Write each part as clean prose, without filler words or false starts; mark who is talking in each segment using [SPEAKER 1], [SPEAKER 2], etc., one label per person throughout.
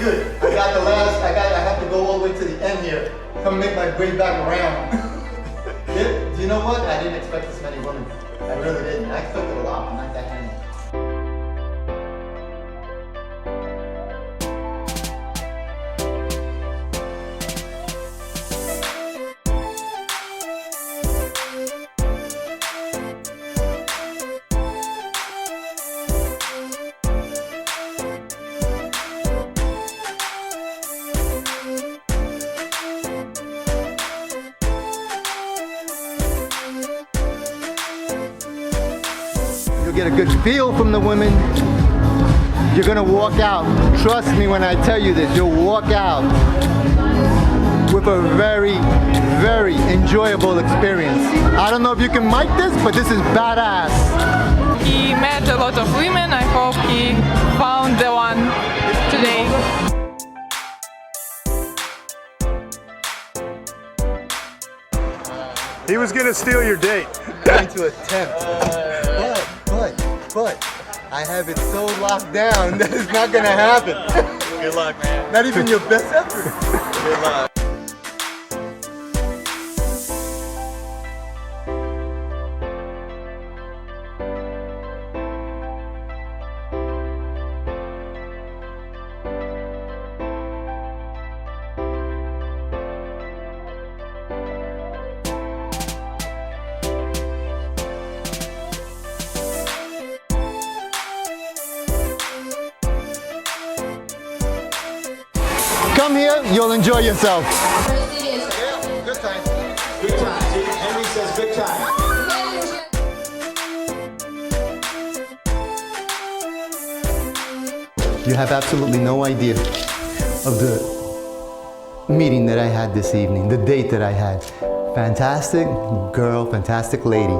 [SPEAKER 1] good. I have to go all the way to the end here. Come make my way back around. Do you know what? I didn't expect this many women. I really didn't. I expected a lot, but not that many. Get a good feel from the women. You're gonna walk out. Trust me when I tell you this, you'll walk out with a very, very enjoyable experience. I don't know if you can mic this, but this is badass.
[SPEAKER 2] He met a lot of women. I hope he found the one today.
[SPEAKER 3] He was gonna steal your date.
[SPEAKER 1] Going to attempt. But I have it so locked down that it's not gonna happen.
[SPEAKER 4] Good luck, man.
[SPEAKER 1] Not even your best effort.
[SPEAKER 4] Good luck.
[SPEAKER 1] Come here, you'll enjoy yourself.
[SPEAKER 5] Yeah,
[SPEAKER 1] good time.
[SPEAKER 5] good time. See, Henry says good time.
[SPEAKER 1] You have absolutely no idea of the meeting that I had this evening, the date that I had. Fantastic girl, fantastic lady.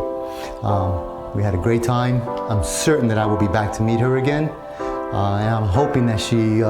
[SPEAKER 1] We had a great time. I'm certain that I will be back to meet her again. And I'm hoping that she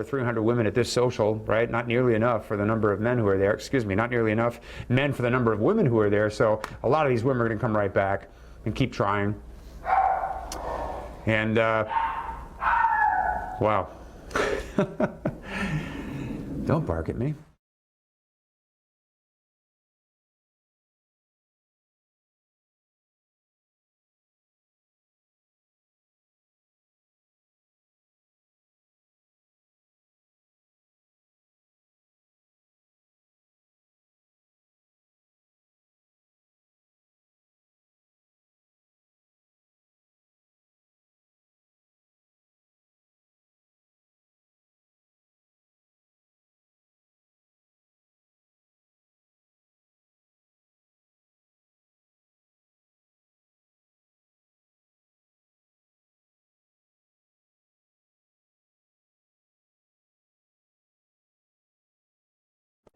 [SPEAKER 6] over 300 women at this social, right? Not nearly enough for the number of men who are there. Excuse me, not nearly enough men for the number of women who are there. So a lot of these women are going to come right back and keep trying. And wow. Don't bark at me.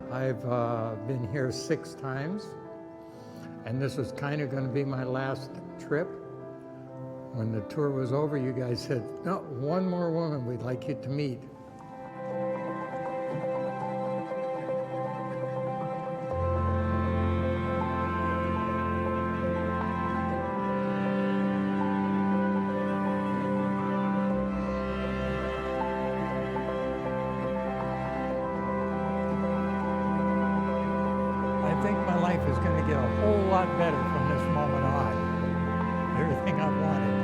[SPEAKER 7] I've been here 6 times, and this was kind of going to be my last trip. When the tour was over, you guys said, no, one more woman we'd like you to meet. I think my life is going to get a whole lot better from this moment on. Everything I wanted.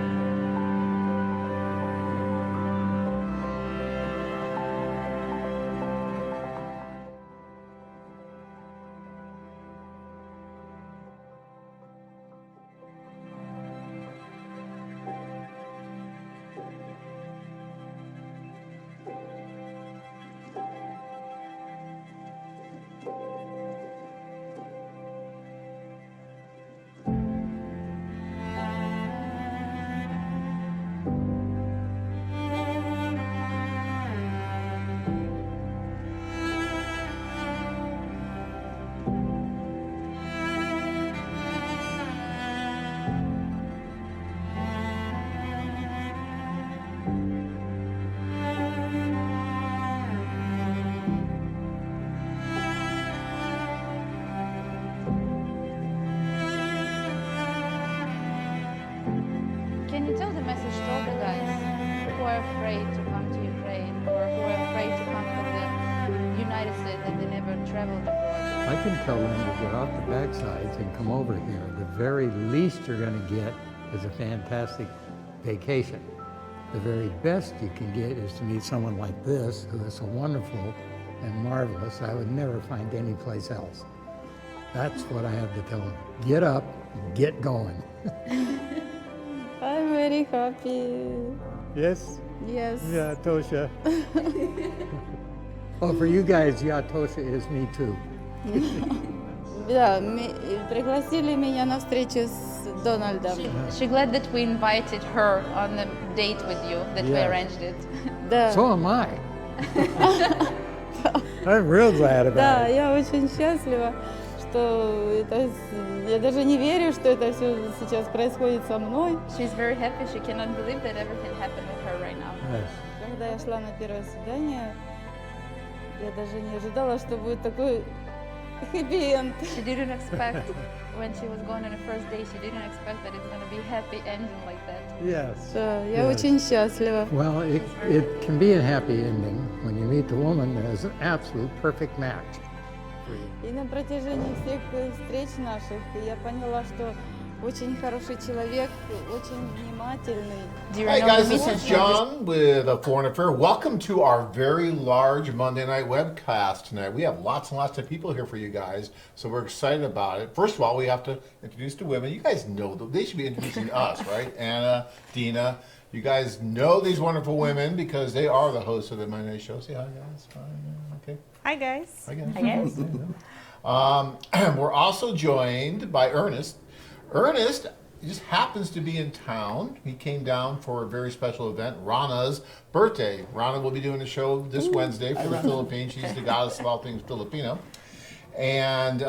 [SPEAKER 8] Can you tell the message to all the guys who are afraid to come to Ukraine or who are afraid to come from the United States that they never traveled abroad?
[SPEAKER 7] I can tell them to get off the backsides and come over here. The very least you're going to get is a fantastic vacation. The very best you can get is to meet someone like this, who is so wonderful and marvelous. I would never find anyplace else. That's what I have to tell them. Get up, get going.
[SPEAKER 9] I'm very happy.
[SPEAKER 7] Yes?
[SPEAKER 9] Yes.
[SPEAKER 7] Yeah, Tosha. Oh, for you guys, yeah, Tosha is me too.
[SPEAKER 9] Да, пригласили меня на встречу с Дональдом.
[SPEAKER 8] She glad that we invited her on a date with you, that we
[SPEAKER 7] Yes.
[SPEAKER 8] arranged it.
[SPEAKER 9] Да,
[SPEAKER 7] So am I. I'm real glad about
[SPEAKER 9] да,
[SPEAKER 7] it.
[SPEAKER 9] я очень счастлива, что это, я даже не верю, что это все сейчас происходит со мной.
[SPEAKER 8] She's very happy. She cannot believe that everything happened with her right now.
[SPEAKER 7] Yes.
[SPEAKER 9] Когда я шла на первое свидание, я даже не ожидала, что будет такой хэппи-энд.
[SPEAKER 8] She didn't expect when she was going on a first date. She didn't expect that it's going to be happy ending like that.
[SPEAKER 7] Yes.
[SPEAKER 9] Да, я
[SPEAKER 7] Yes.
[SPEAKER 9] очень счастлива.
[SPEAKER 7] Well, it can be a happy ending when you meet the woman that is an absolute perfect match.
[SPEAKER 9] И на протяжении всех встреч наших я поняла, что очень хороший человек, очень внимательный.
[SPEAKER 10] Hi guys, this is John with A Foreign Affair. Welcome to our very large Monday night webcast tonight. We have lots and lots of people here for you guys, so we're excited about it. First of all, we have to introduce the women. You guys know them. They should be introducing us, right? Anna, Dina. You guys know these wonderful women because they are the hosts of the Monday Night Show. Say hi, guys. Hi, okay.
[SPEAKER 11] Hi guys.
[SPEAKER 10] Hi, guys.
[SPEAKER 11] Hi guys.
[SPEAKER 10] We're also joined by Ernest. Ernest just happens to be in town. He came down for a very special event, Rana's birthday. Rana will be doing a show this Wednesday for the Philippines. She's the goddess of all things Filipino. And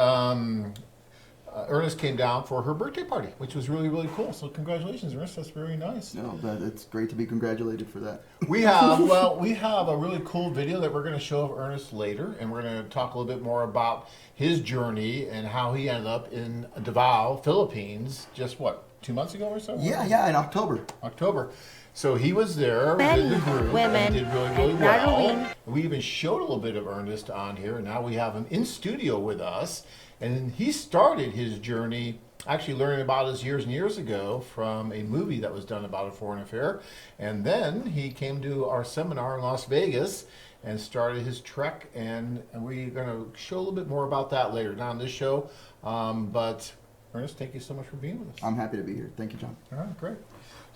[SPEAKER 10] Ernest came down for her birthday party, which was really, really cool. So congratulations, Ernest. That's very nice.
[SPEAKER 12] No, but it's great to be congratulated for that.
[SPEAKER 10] We have a really cool video that we're going to show of Ernest later, and we're going to talk a little bit more about his journey and how he ended up in Davao, Philippines, just 2 months ago or so?
[SPEAKER 12] Yeah, in October.
[SPEAKER 10] So he was there with the group and did really, really well. We even showed a little bit of Ernest on here, and now we have him in studio with us. And he started his journey actually learning about us years and years ago from a movie that was done about a foreign affair. And then he came to our seminar in Las Vegas and started his trek. And we're going to show a little bit more about that later, not on this show. But Ernest, thank you so much for being with us.
[SPEAKER 12] I'm happy to be here. Thank you, John.
[SPEAKER 10] All right, great.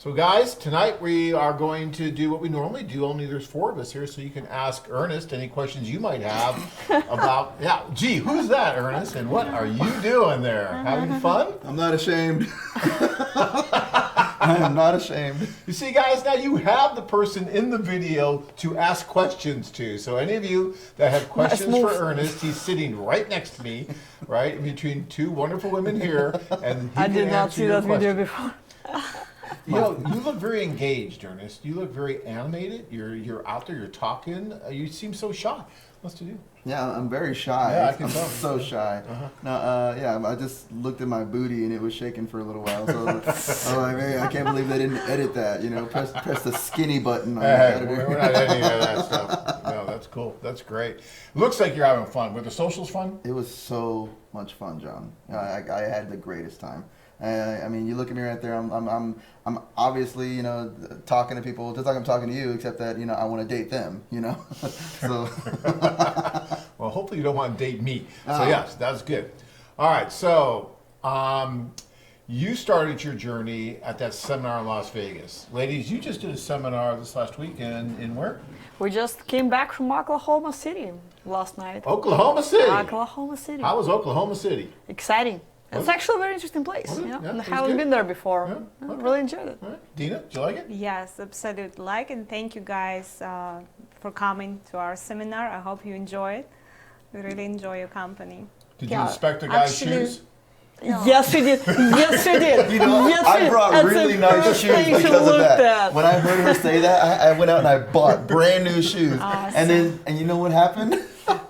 [SPEAKER 10] So guys, tonight we are going to do what we normally do, only there's 4 of us here, so you can ask Ernest any questions you might have about, who's that, Ernest, and what are you doing there? Having fun?
[SPEAKER 12] I'm not ashamed. I am not ashamed.
[SPEAKER 10] You see, guys, now you have the person in the video to ask questions to. So any of you that have questions for Ernest, he's sitting right next to me, right, in between 2 wonderful women here, and he
[SPEAKER 13] I did not see that video before.
[SPEAKER 10] You know, you look very engaged, Ernest. You look very animated. You're out there. You're talking. You seem so shy. What's to do?
[SPEAKER 12] Yeah, I'm very shy.
[SPEAKER 10] Yeah, I can
[SPEAKER 12] I'm
[SPEAKER 10] tell.
[SPEAKER 12] so shy. No, I just looked at my booty and it was shaking for a little while. So I was like, man, I can't believe they didn't edit that. You know, press the skinny button on the editor.
[SPEAKER 10] We're not editing any of that stuff. No, that's cool. That's great. Looks like you're having fun. Were the socials fun?
[SPEAKER 12] It was so much fun, John. I had the greatest time. I mean, you look at me right there. I'm obviously, you know, talking to people just like I'm talking to you, except that, you know, I want to date them. You know, so.
[SPEAKER 10] Well, hopefully you don't want to date me. So yes, that's good. All right, so you started your journey at that seminar in Las Vegas, ladies. You just did a seminar this last weekend in where?
[SPEAKER 13] We just came back from Oklahoma City last night.
[SPEAKER 10] Oklahoma City.
[SPEAKER 13] Oklahoma City.
[SPEAKER 10] How was Oklahoma City?
[SPEAKER 13] Exciting. It's actually a very interesting place.
[SPEAKER 10] Yeah,
[SPEAKER 13] I haven't been there before.
[SPEAKER 10] Yeah, okay.
[SPEAKER 13] Really enjoyed it.
[SPEAKER 10] All right. Dina, did you like it?
[SPEAKER 11] Yes, absolutely. Like, and thank you guys for coming to our seminar. I hope you enjoy it. We really enjoy your company.
[SPEAKER 10] Did you inspect the guy's shoes?
[SPEAKER 13] Yes, we did. Yes, we did.
[SPEAKER 12] You know,
[SPEAKER 13] yes,
[SPEAKER 12] I brought really nice shoes because of that. When I heard her say that, I went out and I bought brand new shoes.
[SPEAKER 11] Awesome.
[SPEAKER 12] And you know what happened?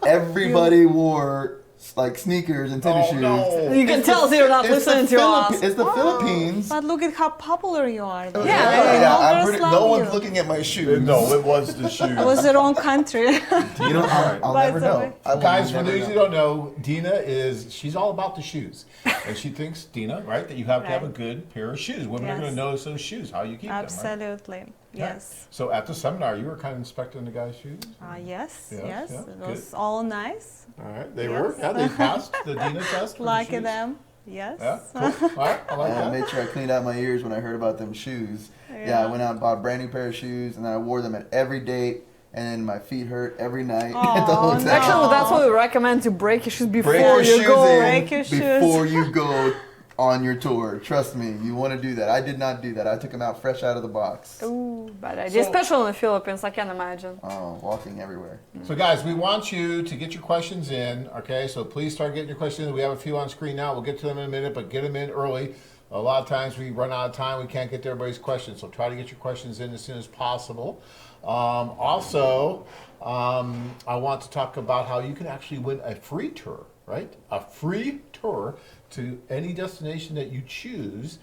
[SPEAKER 12] Everybody wore like sneakers and tennis shoes.
[SPEAKER 10] No.
[SPEAKER 13] You can tell they're not listening to us.
[SPEAKER 12] It's the Philippines.
[SPEAKER 11] But look at how popular you are.
[SPEAKER 12] No one's looking at my shoes.
[SPEAKER 10] No, it was the shoes.
[SPEAKER 11] It was the wrong country.
[SPEAKER 12] You know, I'll never know.
[SPEAKER 10] Guys, for those who don't know, Dina she's all about the shoes. And she thinks, Dina, right, that you have to have a good pair of shoes. Women are going to notice those shoes, how you keep them, right?
[SPEAKER 11] Absolutely. Yes.
[SPEAKER 10] So at the seminar, you were kind of inspecting the guy's shoes?
[SPEAKER 11] Yes.
[SPEAKER 10] Yeah,
[SPEAKER 11] It was all nice.
[SPEAKER 10] All right, they were. Yeah, they passed the Dina test.
[SPEAKER 11] Lucky them. Yes.
[SPEAKER 10] Yeah, cool. All right, I like that.
[SPEAKER 12] I made sure I cleaned out my ears when I heard about them shoes. Yeah, I went out and bought a brand new pair of shoes, and then I wore them at every date, and then my feet hurt every night at the hotel.
[SPEAKER 13] No. Actually, that's what we recommend, to break your shoes before you go.
[SPEAKER 12] Before you go on your tour. Trust me, you want to do that. I did not do that. I took them out fresh out of the box.
[SPEAKER 13] Ooh, bad idea. Especially in the Philippines, I can't imagine.
[SPEAKER 12] Oh, walking everywhere.
[SPEAKER 10] So guys, we want you to get your questions in, okay? So please start getting your questions in. We have a few on screen now. We'll get to them in a minute, but get them in early. A lot of times we run out of time. We can't get to everybody's questions. So try to get your questions in as soon as possible. Also, I want to talk about how you can actually win a free tour, right? A free tour to any destination that you choose,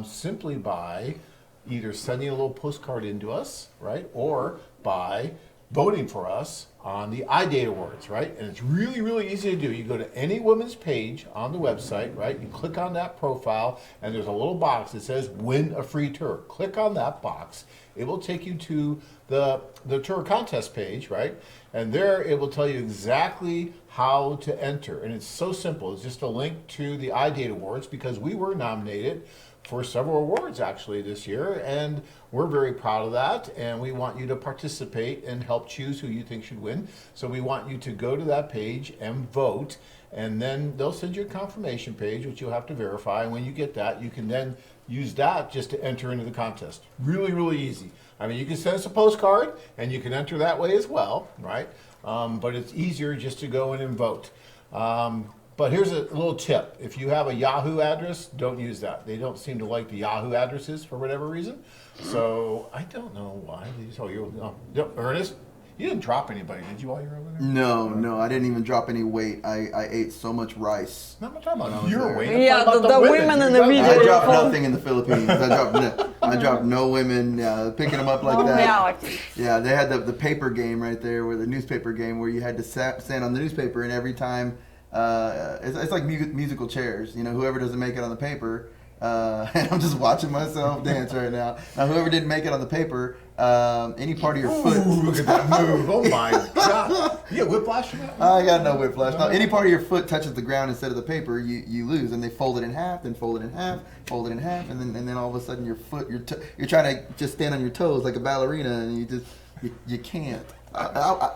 [SPEAKER 10] simply by either sending a little postcard into us, right? Or by voting for us on the iDate Awards, right? And it's really, really easy to do. You go to any woman's page on the website, right? You click on that profile, and there's a little box that says win a free tour. Click on that box. It will take you to the tour contest page, right? And there it will tell you exactly how to enter. And it's so simple. It's just a link to the iDate Awards, because we were nominated for several awards actually this year, and we're very proud of that, and we want you to participate and help choose who you think should win. So we want you to go to that page and vote, and then they'll send you a confirmation page, which you'll have to verify, and when you get that, you can then use that just to enter into the contest. Really, really easy. I mean, you can send us a postcard, and you can enter that way as well, right? But it's easier just to go in and vote. But here's a little tip. If you have a Yahoo address, don't use that. They don't seem to like the Yahoo addresses for whatever reason. So I don't know why. Ernest, you didn't drop anybody, did you, while you were over there?
[SPEAKER 12] No, I didn't even drop any weight. I ate so much rice.
[SPEAKER 10] No, I'm not talking about your weight.
[SPEAKER 13] Yeah, the women in the video.
[SPEAKER 12] I dropped nothing in the Philippines. I dropped no women. Picking them up like that.
[SPEAKER 13] Reality.
[SPEAKER 12] Yeah, they had the paper game right there, where the newspaper game, where you had to stand on the newspaper, and every time it's like musical chairs. You know, whoever doesn't make it on the paper. And I'm just watching myself dance right now. Now, whoever didn't make it on the paper, any part of your foot.
[SPEAKER 10] Look at that move. Oh my God. You get whiplash from that?
[SPEAKER 12] I got no whiplash. No, any part of your foot touches the ground instead of the paper, you lose. And they fold it in half, then fold it in half, fold it in half, and then all of a sudden your foot, you're trying to just stand on your toes like a ballerina, and you can't.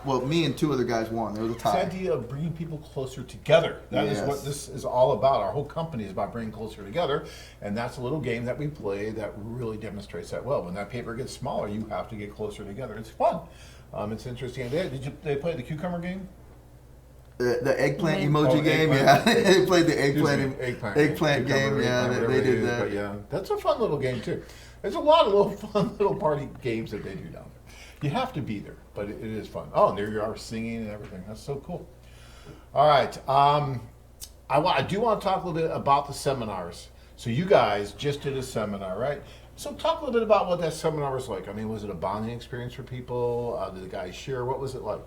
[SPEAKER 12] Well, me and two other guys won. They were the top.
[SPEAKER 10] It's the idea of bringing people closer together. That is what this is all about. Our whole company is about bringing closer together, and that's a little game that we play that really demonstrates that well. When that paper gets smaller, you have to get closer together. It's fun. It's interesting. Did they play the cucumber game?
[SPEAKER 12] The eggplant emoji game, yeah. They played the eggplant game, yeah. They did that.
[SPEAKER 10] But yeah, that's a fun little game too. There's a lot of little fun little party games that they do down there. You have to be there, but it is fun. Oh, and there you are singing and everything. That's so cool. All right. I do want to talk a little bit about the seminars. So you guys just did a seminar, right? So talk a little bit about what that seminar was like. I mean, was it a bonding experience for people? Did the guys share? What was it like?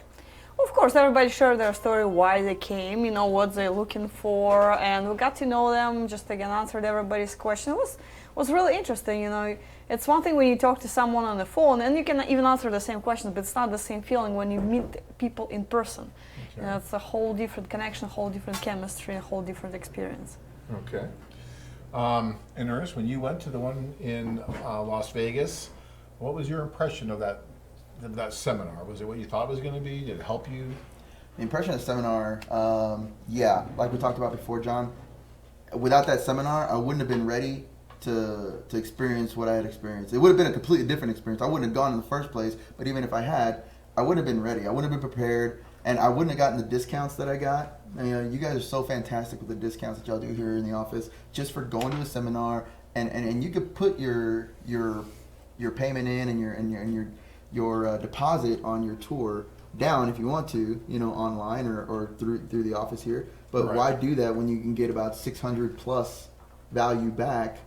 [SPEAKER 13] Of course, everybody shared their story, why they came, what they're looking for, and we got to know them, just again answered everybody's question. It was really interesting, It's one thing when you talk to someone on the phone, and you can even answer the same questions, but it's not the same feeling when you meet people in person.
[SPEAKER 10] Okay.
[SPEAKER 13] It's a whole different connection, a whole different chemistry, a whole different experience.
[SPEAKER 10] Okay. And Ernest, when you went to the one in Las Vegas, what was your impression of that seminar? Was it what you thought it was going to be? Did it help you?
[SPEAKER 12] The impression of the seminar, yeah, like we talked about before, John, without that seminar, I wouldn't have been ready to experience what I had experienced. It would have been a completely different experience. I wouldn't have gone in the first place, but even if I had, I wouldn't have been ready. I wouldn't have been prepared, and I wouldn't have gotten the discounts that I got. You guys are so fantastic with the discounts that y'all do here in the office, just for going to a seminar, and you could put your payment in and your deposit on your tour down if you want to, online or through the office here. But
[SPEAKER 10] Right.
[SPEAKER 12] why do that when you can get about 600 plus value back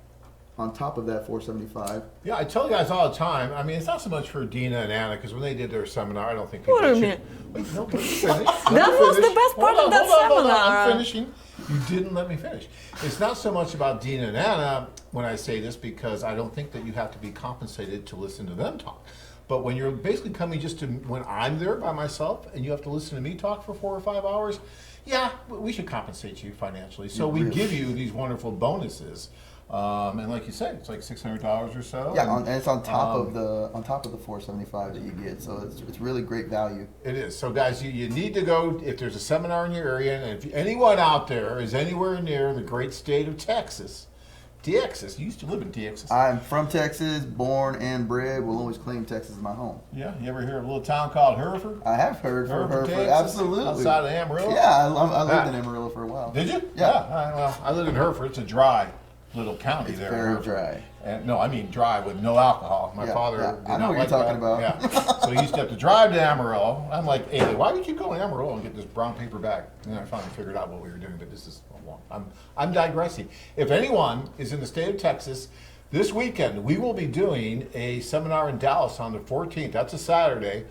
[SPEAKER 12] on top of that 475?
[SPEAKER 10] Yeah, I tell you guys all the time. I mean, it's not so much for Dina and Anna, because when they did their seminar, I don't think people.
[SPEAKER 13] What do you mean?
[SPEAKER 10] Wait, no, let me finish.
[SPEAKER 13] That was the best part of that
[SPEAKER 10] Hold on,
[SPEAKER 13] seminar.
[SPEAKER 10] I'm finishing. You didn't let me finish. It's not so much about Dina and Anna when I say this, because I don't think that you have to be compensated to listen to them talk. But when you're basically coming just to when I'm there by myself and you have to listen to me talk for 4 or 5 hours, yeah, we should compensate you financially. So we give you these wonderful bonuses. And like you said, it's like $600 or so.
[SPEAKER 12] Yeah, and it's on top of the 475 that you get, so it's really great value.
[SPEAKER 10] It is. So guys, you need to go if there's a seminar in your area, and if anyone out there is anywhere near the great state of Texas, Texas. You used to live in Texas.
[SPEAKER 12] I'm from Texas, born and bred. Will always claim Texas as my home.
[SPEAKER 10] Yeah. You ever hear of a little town called Hereford?
[SPEAKER 12] I have heard from Hereford.
[SPEAKER 10] Texas?
[SPEAKER 12] Absolutely.
[SPEAKER 10] Outside of Amarillo.
[SPEAKER 12] Yeah, I lived in Amarillo for a while.
[SPEAKER 10] Did you?
[SPEAKER 12] Yeah.
[SPEAKER 10] Well, I lived in Hereford. It's a dry little county
[SPEAKER 12] It's
[SPEAKER 10] there.
[SPEAKER 12] very
[SPEAKER 10] Hereford.
[SPEAKER 12] dry.
[SPEAKER 10] And no, I mean dry with no alcohol. My father. did
[SPEAKER 12] I know
[SPEAKER 10] not
[SPEAKER 12] what
[SPEAKER 10] like
[SPEAKER 12] you're talking
[SPEAKER 10] that.
[SPEAKER 12] about.
[SPEAKER 10] Yeah. So he used to have to drive to Amarillo. I'm like, hey, why would you go to Amarillo and get this brown paper bag? And then I finally figured out what we were doing, but this is long. I'm digressing. If anyone is in the state of Texas, this weekend we will be doing a seminar in Dallas on the 14th. That's a Saturday.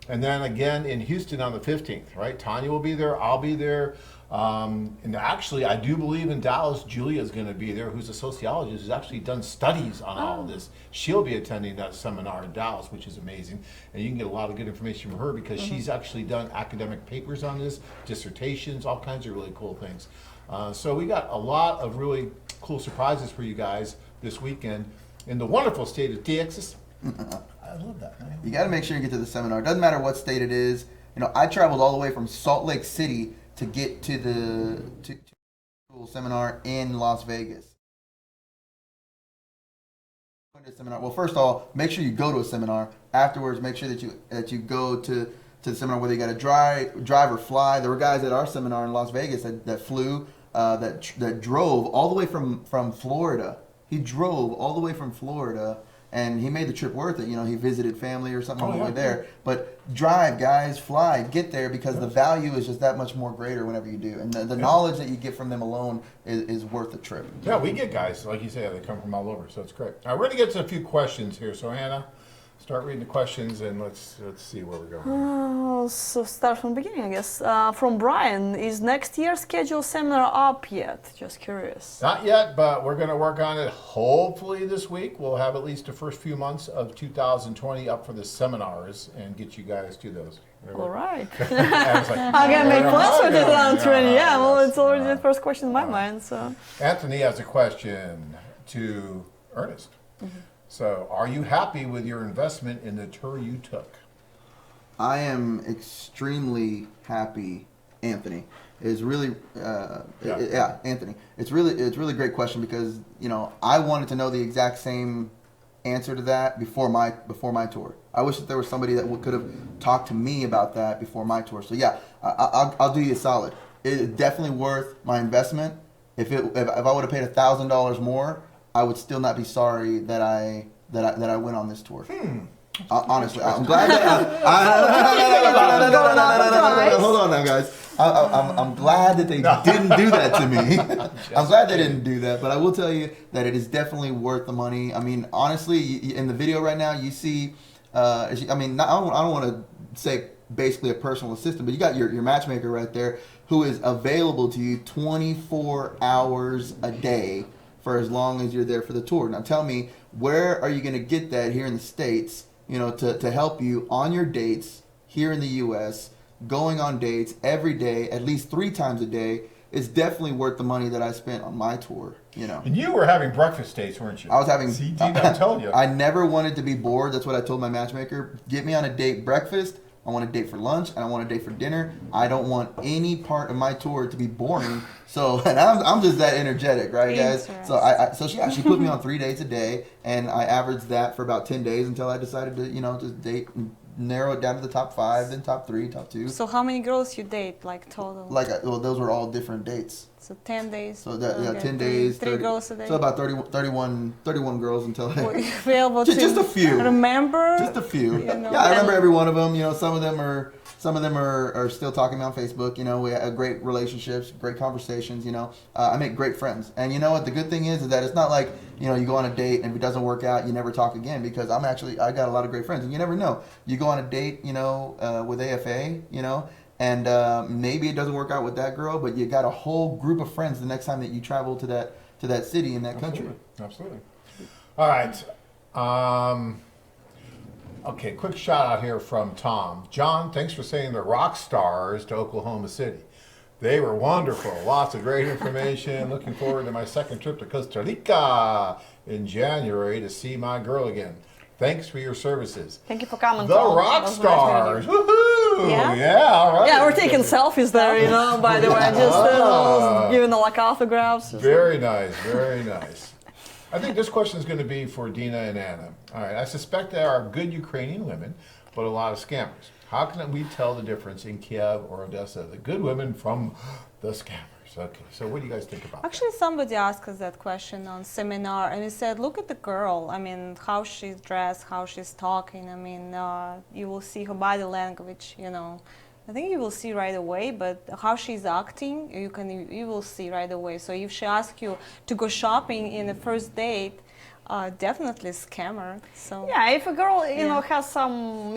[SPEAKER 10] And then again in Houston on the 15th, right? Tanya will be there. I'll be there. And actually, I do believe in Dallas, Julia is going to be there, who's a sociologist who's actually done studies on all of this. She'll be attending that seminar in Dallas, which is amazing. And you can get a lot of good information from her because she's actually done academic papers on this, dissertations, all kinds of really cool things. So we got a lot of really cool surprises for you guys this weekend in the wonderful state of Texas. I love that, man.
[SPEAKER 12] You got to make sure you get to the seminar. Doesn't matter what state it is. I traveled all the way from Salt Lake City to get to the seminar in Las Vegas. Well, first of all, make sure you go to a seminar. Afterwards, make sure that you go to to the seminar, whether you got to drive or fly. There were guys at our seminar in Las Vegas that flew, that drove all the way from Florida. He drove all the way from Florida, and he made the trip worth it. You know, he visited family or something on the way there. But drive, guys, fly, get there, because the value is just that much more greater whenever you do. And the knowledge that you get from them alone is worth the trip.
[SPEAKER 10] Yeah, we get guys, like you say, they come from all over, so it's great. All right, we're going to get to a few questions here. So, Hannah, start reading the questions, and let's see where we're going.
[SPEAKER 13] So start from the beginning, I guess. From Brian, is next year's schedule seminar up yet? Just curious.
[SPEAKER 10] Not yet, but we're going to work on it. Hopefully this week we'll have at least the first few months of 2020 up for the seminars and get you guys to those.
[SPEAKER 13] All right.
[SPEAKER 10] I'm
[SPEAKER 13] going to make plans for 2020. Yeah, well, it's already the first question in my mind. So
[SPEAKER 10] Anthony has a question to Ernest. So, are you happy with your investment in the tour you took?
[SPEAKER 12] I am extremely happy, Anthony. Is really, Anthony. It's really a great question, because I wanted to know the exact same answer to that before my tour. I wish that there was somebody that could have talked to me about that before my tour. So yeah, I'll do you a solid. It's definitely worth my investment. If I would have paid $1,000 more, I would still not be sorry that I went on this tour. Honestly, I'm glad that hold on now, guys. I'm glad that they didn't do that to me. I'm glad they didn't do that, but I will tell you that it is definitely worth the money. I mean, honestly, in the video right now, you see, I don't want to say basically a personal assistant, but you got your matchmaker right there, who is available to you 24 hours a day for as long as you're there for the tour. Now tell me, where are you going to get that here in the States, to help you on your dates here in the U.S., going on dates every day, at least 3 times a day? It's definitely worth the money that I spent on my tour,
[SPEAKER 10] And you were having breakfast dates, weren't you?
[SPEAKER 12] I was having...
[SPEAKER 10] See, I'm telling you.
[SPEAKER 12] I never wanted to be bored. That's what I told my matchmaker. Get me on a date breakfast. I want a date for lunch, and I want a date for dinner. I don't want any part of my tour to be boring. So, and I'm just that energetic, right, guys? So she put me on 3 dates a day, and I averaged that for about 10 days until I decided to, just date and narrow it down to the top 5, then top 3, top 2.
[SPEAKER 11] So how many girls you date, like total?
[SPEAKER 12] Well, those were all different dates.
[SPEAKER 11] So 10 days.
[SPEAKER 12] So 10 days.
[SPEAKER 11] 3 girls a day.
[SPEAKER 12] So about 31 girls until I...
[SPEAKER 11] Were you able to
[SPEAKER 12] just a few.
[SPEAKER 11] Remember?
[SPEAKER 12] Just a few. Yeah, I remember every one of them. Some of them are still talking to me on Facebook. We have great relationships, great conversations. I make great friends. And you know what? The good thing is that it's not like, you go on a date and if it doesn't work out, you never talk again, because I got a lot of great friends. And you never know. You go on a date, with AFA, and maybe it doesn't work out with that girl, but you got a whole group of friends the next time that you travel to that city in that country.
[SPEAKER 10] Absolutely. All right. Okay, quick shout out here from Tom. John, thanks for sending the rock stars to Oklahoma City. They were wonderful. Lots of great information. Looking forward to my second trip to Costa Rica in January to see my girl again. Thanks for your services.
[SPEAKER 13] Thank you for coming.
[SPEAKER 10] The rock stars. Woohoo! Yeah, all right.
[SPEAKER 13] Yeah, we're taking selfies there, by the way. Just giving autographs.
[SPEAKER 10] Very nice, very nice. I think this question is going to be for Dina and Anna. All right, I suspect there are good Ukrainian women, but a lot of scammers. How can we tell the difference in Kiev or Odessa, the good women from the scammers? Okay, so what do you guys think about
[SPEAKER 11] Actually, somebody asked us that question on seminar, and he said, look at the girl. I mean, how she's dressed, how she's talking. I mean, you will see her body language, I think you will see right away, but how she's acting, you will see right away. So if she asks you to go shopping in the first date, definitely scammer. So
[SPEAKER 13] yeah, if a girl has some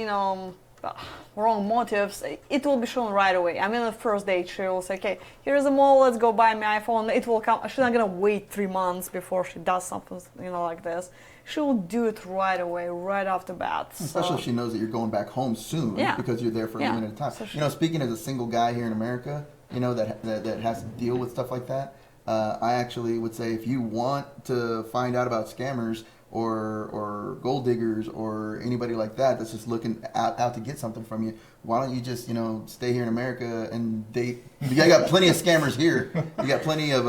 [SPEAKER 13] wrong motives, it will be shown right away. I mean, the first date, she will say, okay, here's a mall, let's go buy my iPhone. It will come. She's not gonna wait 3 months before she does something, like this. She will do it right away, right off the bat.
[SPEAKER 12] Especially if she knows that you're going back home soon, because you're there for a limited time. So speaking as a single guy here in America, that has to deal with stuff like that, I actually would say, if you want to find out about scammers or gold diggers or anybody like that that's just looking out to get something from you, why don't you just stay here in America and date? You got plenty of scammers here. You got plenty of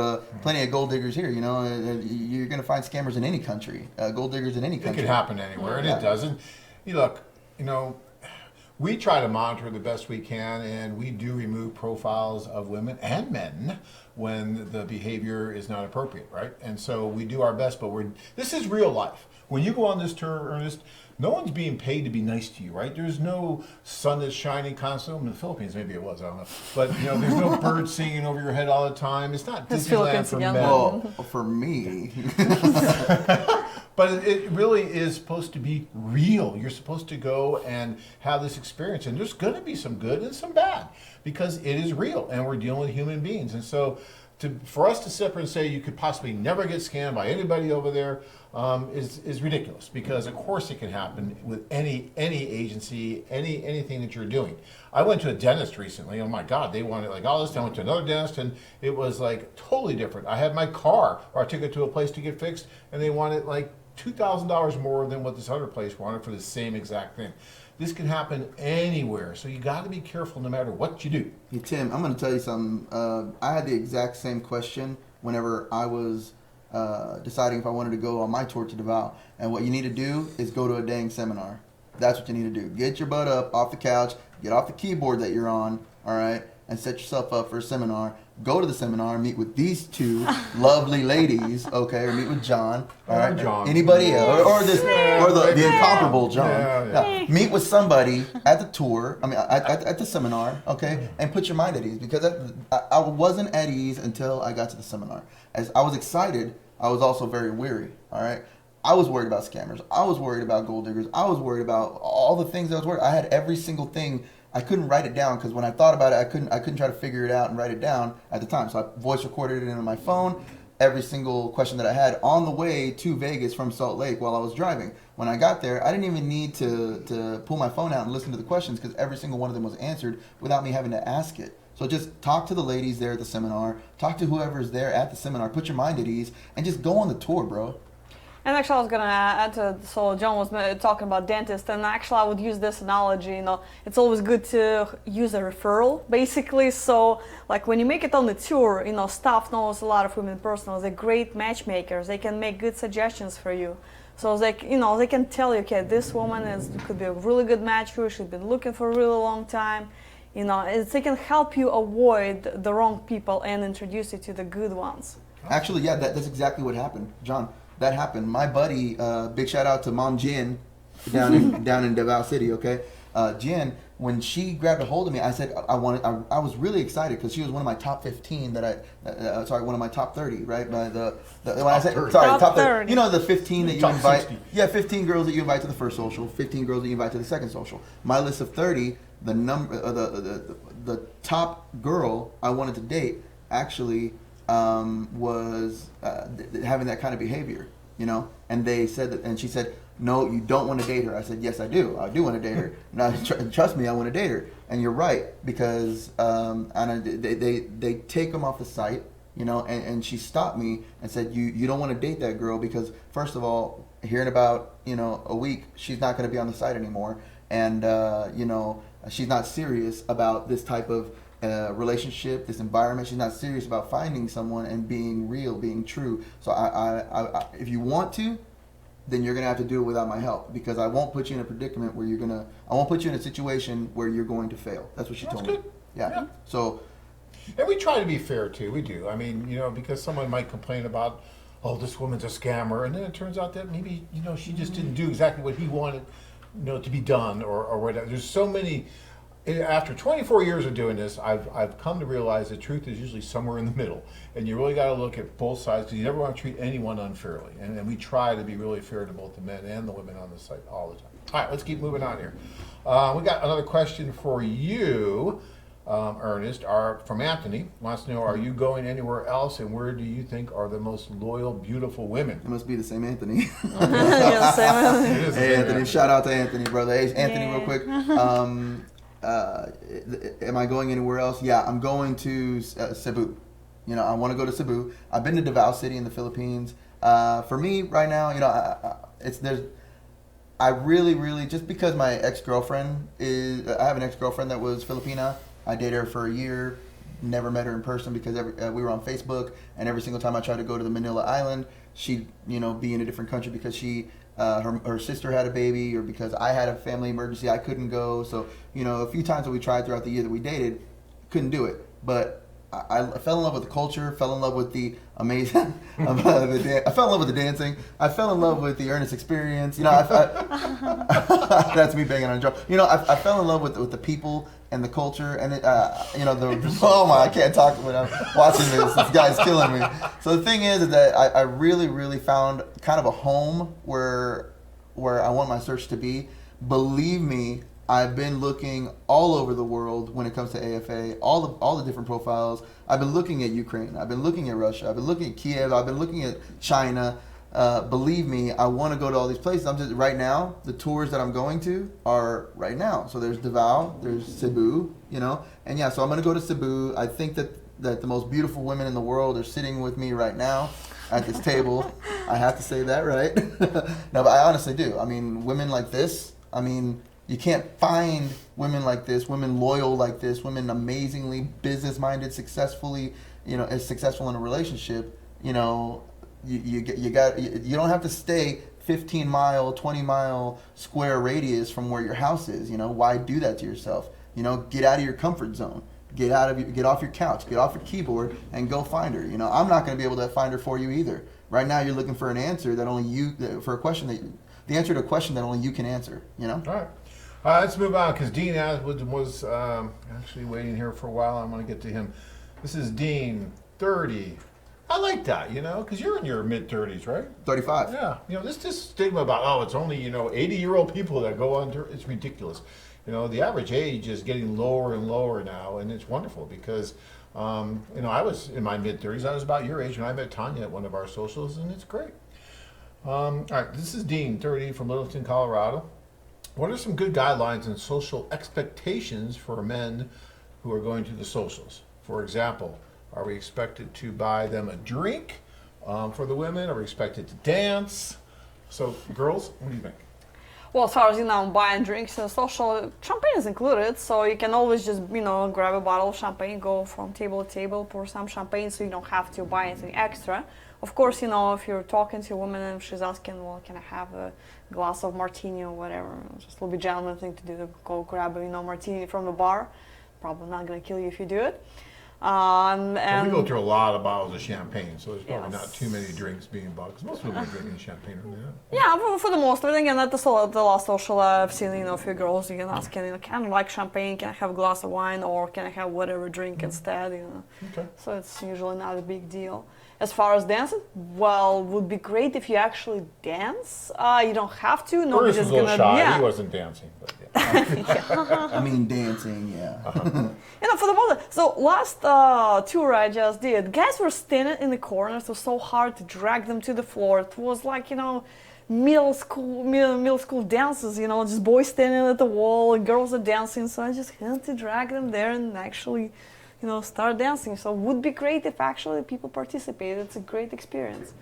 [SPEAKER 12] gold diggers here. You're gonna find scammers in any country, gold diggers in any country.
[SPEAKER 10] It can happen anywhere, and it doesn't. Look, we try to monitor the best we can, and we do remove profiles of women and men when the behavior is not appropriate, right? And so we do our best, but this is real life. When you go on this tour, Ernest, no one's being paid to be nice to you, right? There's no sun that's shining constantly. In the Philippines, maybe it was, I don't know. But there's no birds singing over your head all the time. It's not Disneyland for men.
[SPEAKER 12] Well, for me.
[SPEAKER 10] But it really is supposed to be real. You're supposed to go and have this experience. And there's going to be some good and some bad because it is real and we're dealing with human beings. And so for us to sit up and say you could possibly never get scammed by anybody over there is ridiculous, because of course it can happen with any agency, anything that you're doing. I went to a dentist recently. Oh my God, they wanted like all this. I went to another dentist and it was like totally different. I had my car, or I took it to a place to get fixed, and they wanted like $2,000 more than what this other place wanted for the same exact thing. This can happen anywhere, so you got to be careful no matter what you do.
[SPEAKER 12] Hey, Tim, I'm going to tell you something. I had the exact same question whenever I was deciding if I wanted to go on my tour to Davao. And what you need to do is go to a dang seminar. That's what you need to do. Get your butt up off the couch, get off the keyboard that you're on, all right, and set yourself up for a seminar. Go to the seminar, meet with these two lovely ladies, okay, or meet with John, all right,
[SPEAKER 10] John.
[SPEAKER 12] Anybody else, or the incomparable John.
[SPEAKER 10] Yeah.
[SPEAKER 12] Meet with somebody at the tour, at the seminar, okay, and put your mind at ease, because I wasn't at ease until I got to the seminar. As I was excited, I was also very weary, all right. I was worried about scammers. I was worried about gold diggers. I was worried about all the things I was worried. I had every single thing. I couldn't write it down because when I thought about it, I couldn't try to figure it out and write it down at the time. So I voice recorded it into my phone, every single question that I had on the way to Vegas from Salt Lake while I was driving. When I got there, I didn't even need to pull my phone out and listen to the questions because every single one of them was answered without me having to ask it. So just talk to the ladies there at the seminar, talk to whoever's there at the seminar, put your mind at ease, and just go on the tour, bro.
[SPEAKER 13] And actually, I was gonna add to, so John was talking about dentist, and actually I would use this analogy, it's always good to use a referral, basically. So, like when you make it on the tour, staff knows a lot of women personally. They're great matchmakers. They can make good suggestions for you. So they can tell you, okay, this woman could be a really good match for you. She's been looking for a really long time. They can help you avoid the wrong people and introduce you to the good ones.
[SPEAKER 12] Actually, yeah, that's exactly what happened, John. That happened. My buddy, big shout out to Mom Jen down in Davao City, okay? Jen, when she grabbed a hold of me, I said I was really excited because she was one of my top 15 one of my top 30, right? Top 30. You know the 15 that you invite. 60. Yeah, 15 girls that you invite to the first social, 15 girls that you invite to the second social. My list of 30, the top girl I wanted to date actually was having that kind of behavior, and they said that, and she said, no, you don't want to date her. I said, yes, I do want to date her. Now, trust me, I want to date her. And you're right, because they take them off the site, and she stopped me and said, you don't want to date that girl because, first of all, here in about a week, she's not going to be on the site anymore, and she's not serious about this type of relationship, this environment. She's not serious about finding someone and being real, being true. So I if you want to, then you're gonna have to do it without my help, because I won't put you in a predicament where I won't put you in a situation where you're going to fail. That's what she told me. Yeah. So,
[SPEAKER 10] and we try to be fair too. We do. I mean, because someone might complain about, oh, this woman's a scammer, and then it turns out that maybe she just didn't do exactly what he wanted, to be done, or whatever. There's so many. After 24 years of doing this, I've come to realize the truth is usually somewhere in the middle, and you really got to look at both sides, because you never want to treat anyone unfairly, and we try to be really fair to both the men and the women on the site all the time. All right, let's keep moving on here. We got another question for you, Ernest, from Anthony. Wants to know, are you going anywhere else, and where do you think are the most loyal, beautiful women?
[SPEAKER 12] It must be the same Anthony.
[SPEAKER 13] Yeah, same
[SPEAKER 10] It is the
[SPEAKER 12] Hey,
[SPEAKER 10] same
[SPEAKER 12] Anthony, shout out to Anthony, brother. Hey, Anthony, real quick. Am I going anywhere else? Yeah, I'm going to Cebu. I want to go to Cebu. I've been to Davao City in the Philippines. For me right now, I really, just because my ex-girlfriend I have an ex-girlfriend that was Filipina. I dated her for a year, never met her in person because we were on Facebook, and every single time I tried to go to the Manila Island, she'd be in a different country because she her sister had a baby, or because I had a family emergency, I couldn't go. So, you know, a few times that we tried throughout the year that we dated, couldn't do it. But I fell in love with the culture, fell in love with the amazing, I fell in love with the dancing. I fell in love with the earnest experience. You know, that's me banging on a drum. You know, I fell in love with the people and the culture, and it, you know, oh my, I can't talk when I'm watching this. This guy's killing me. So the thing is that I really, really found kind of a home where I want my search to be. Believe me, I've been looking all over the world when it comes to AFA, all the different profiles. I've been looking at Ukraine. I've been looking at Russia. I've been looking at Kiev. I've been looking at China. Believe me, I want to go to all these places. I'm just right now. The tours that I'm going to are right now. So there's Davao, there's Cebu, you know, and yeah. So I'm going to go to Cebu. I think that the most beautiful women in the world are sitting with me right now at this table. I have to say that, right? No, but I honestly do. I mean, women like this. I mean, you can't find women like this, women loyal like this, women amazingly business-minded, successfully, you know, as successful in a relationship. You know, you don't have to stay 15-mile, 20-mile square radius from where your house is. You know, why do that to yourself? You know, get out of your comfort zone. Get off your couch, get off your keyboard, and go find her. You know, I'm not going to be able to find her for you either. Right now, you're looking for an answer that only you, for a question that, the answer to a question that only you can answer. You know.
[SPEAKER 10] All right. Let's move on, because Dean was actually waiting here for a while. I'm going to get to him. This is Dean, 30. I like that, you know, because you're in your mid-30s, right?
[SPEAKER 12] 35.
[SPEAKER 10] Yeah. You know, this stigma about, oh, it's only, you know, 80-year-old people that go under, it's ridiculous. You know, the average age is getting lower and lower now, and it's wonderful because, you know, I was in my mid-30s. I was about your age when I met Tanya at one of our socials, and it's great. All right, this is Dean, 30, from Littleton, Colorado. What are some good guidelines and social expectations for men who are going to the socials? For example, are we expected to buy them a drink for the women? Are we expected to dance? So, girls, what do you think?
[SPEAKER 13] Well, as far as, you know, buying drinks and social, champagne is included, so you can always just, you know, grab a bottle of champagne, go from table to table, pour some champagne, so you don't have to buy anything extra. Of course, you know, if you're talking to a woman and she's asking, well, can I have a glass of martini or whatever, just a little bit gentleman thing to do, to go grab a, you know, martini from the bar. Probably not going to kill you if you do it.
[SPEAKER 10] And we go through a lot of bottles of champagne, so there's probably
[SPEAKER 13] yes.
[SPEAKER 10] not too many drinks being bought, because most women are drinking champagne right now.
[SPEAKER 13] Yeah, for the most of it. Again, at the last social I've seen, you know, a few girls, you can ask, you know, can I like champagne, can I have a glass of wine, or can I have whatever drink instead, you know.
[SPEAKER 10] Okay.
[SPEAKER 13] So it's usually not a big deal. As far as dancing, well, would be great if you actually dance. You don't have to.
[SPEAKER 10] Nobody's was a little shy.
[SPEAKER 13] Yeah.
[SPEAKER 10] He wasn't dancing, but yeah.
[SPEAKER 12] I mean, dancing, yeah.
[SPEAKER 13] You know, for the most, so last tour I just did, guys were standing in the corners. It was so hard to drag them to the floor. It was like, you know, middle school dances. You know, just boys standing at the wall and girls are dancing. So I just had to drag them there and actually, you know, start dancing. So it would be great if actually people participated. It's a great experience.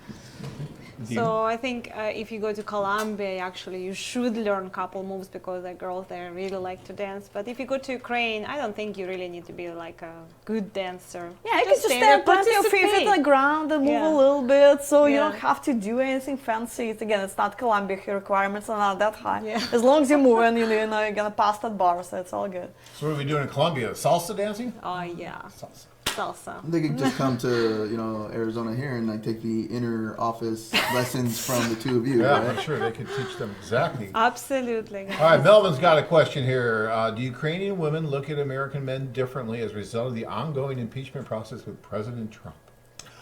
[SPEAKER 11] So I think if you go to Colombia, actually you should learn couple moves because the girls there really like to dance. But if you go to Ukraine, I don't think you really need to be like a good dancer.
[SPEAKER 13] Yeah, you can just stand, put your feet on the ground and move a little bit, so you don't have to do anything fancy. It's not Colombia. Your requirements are not that high. Yeah. As long as you're moving, you know you're gonna pass that bar, so it's all good.
[SPEAKER 10] So what are we doing in Colombia? Salsa dancing?
[SPEAKER 11] Oh yeah. Salsa.
[SPEAKER 12] They could just come to, you know, Arizona here and like take the inner office lessons from the two of you.
[SPEAKER 10] Yeah,
[SPEAKER 12] right?
[SPEAKER 10] I'm sure they could teach them exactly.
[SPEAKER 11] Absolutely.
[SPEAKER 10] All right, Melvin's got a question here. Do Ukrainian women look at American men differently as a result of the ongoing impeachment process with President Trump?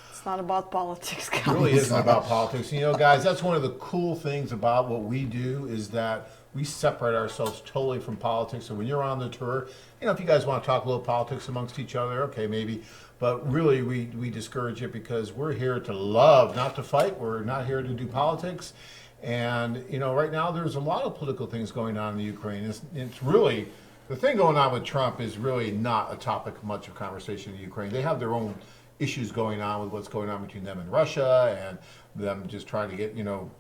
[SPEAKER 13] It's not about politics, guys.
[SPEAKER 10] It really isn't about politics. You know, guys, that's one of the cool things about what we do is that we separate ourselves totally from politics. So when you're on the tour, you know, if you guys want to talk a little politics amongst each other, okay, maybe. But really, we discourage it because we're here to love, not to fight. We're not here to do politics. And, you know, right now there's a lot of political things going on in the Ukraine. It's really, the thing going on with Trump is really not a topic much of conversation in Ukraine. They have their own issues going on with what's going on between them and Russia and them just trying to get, you know,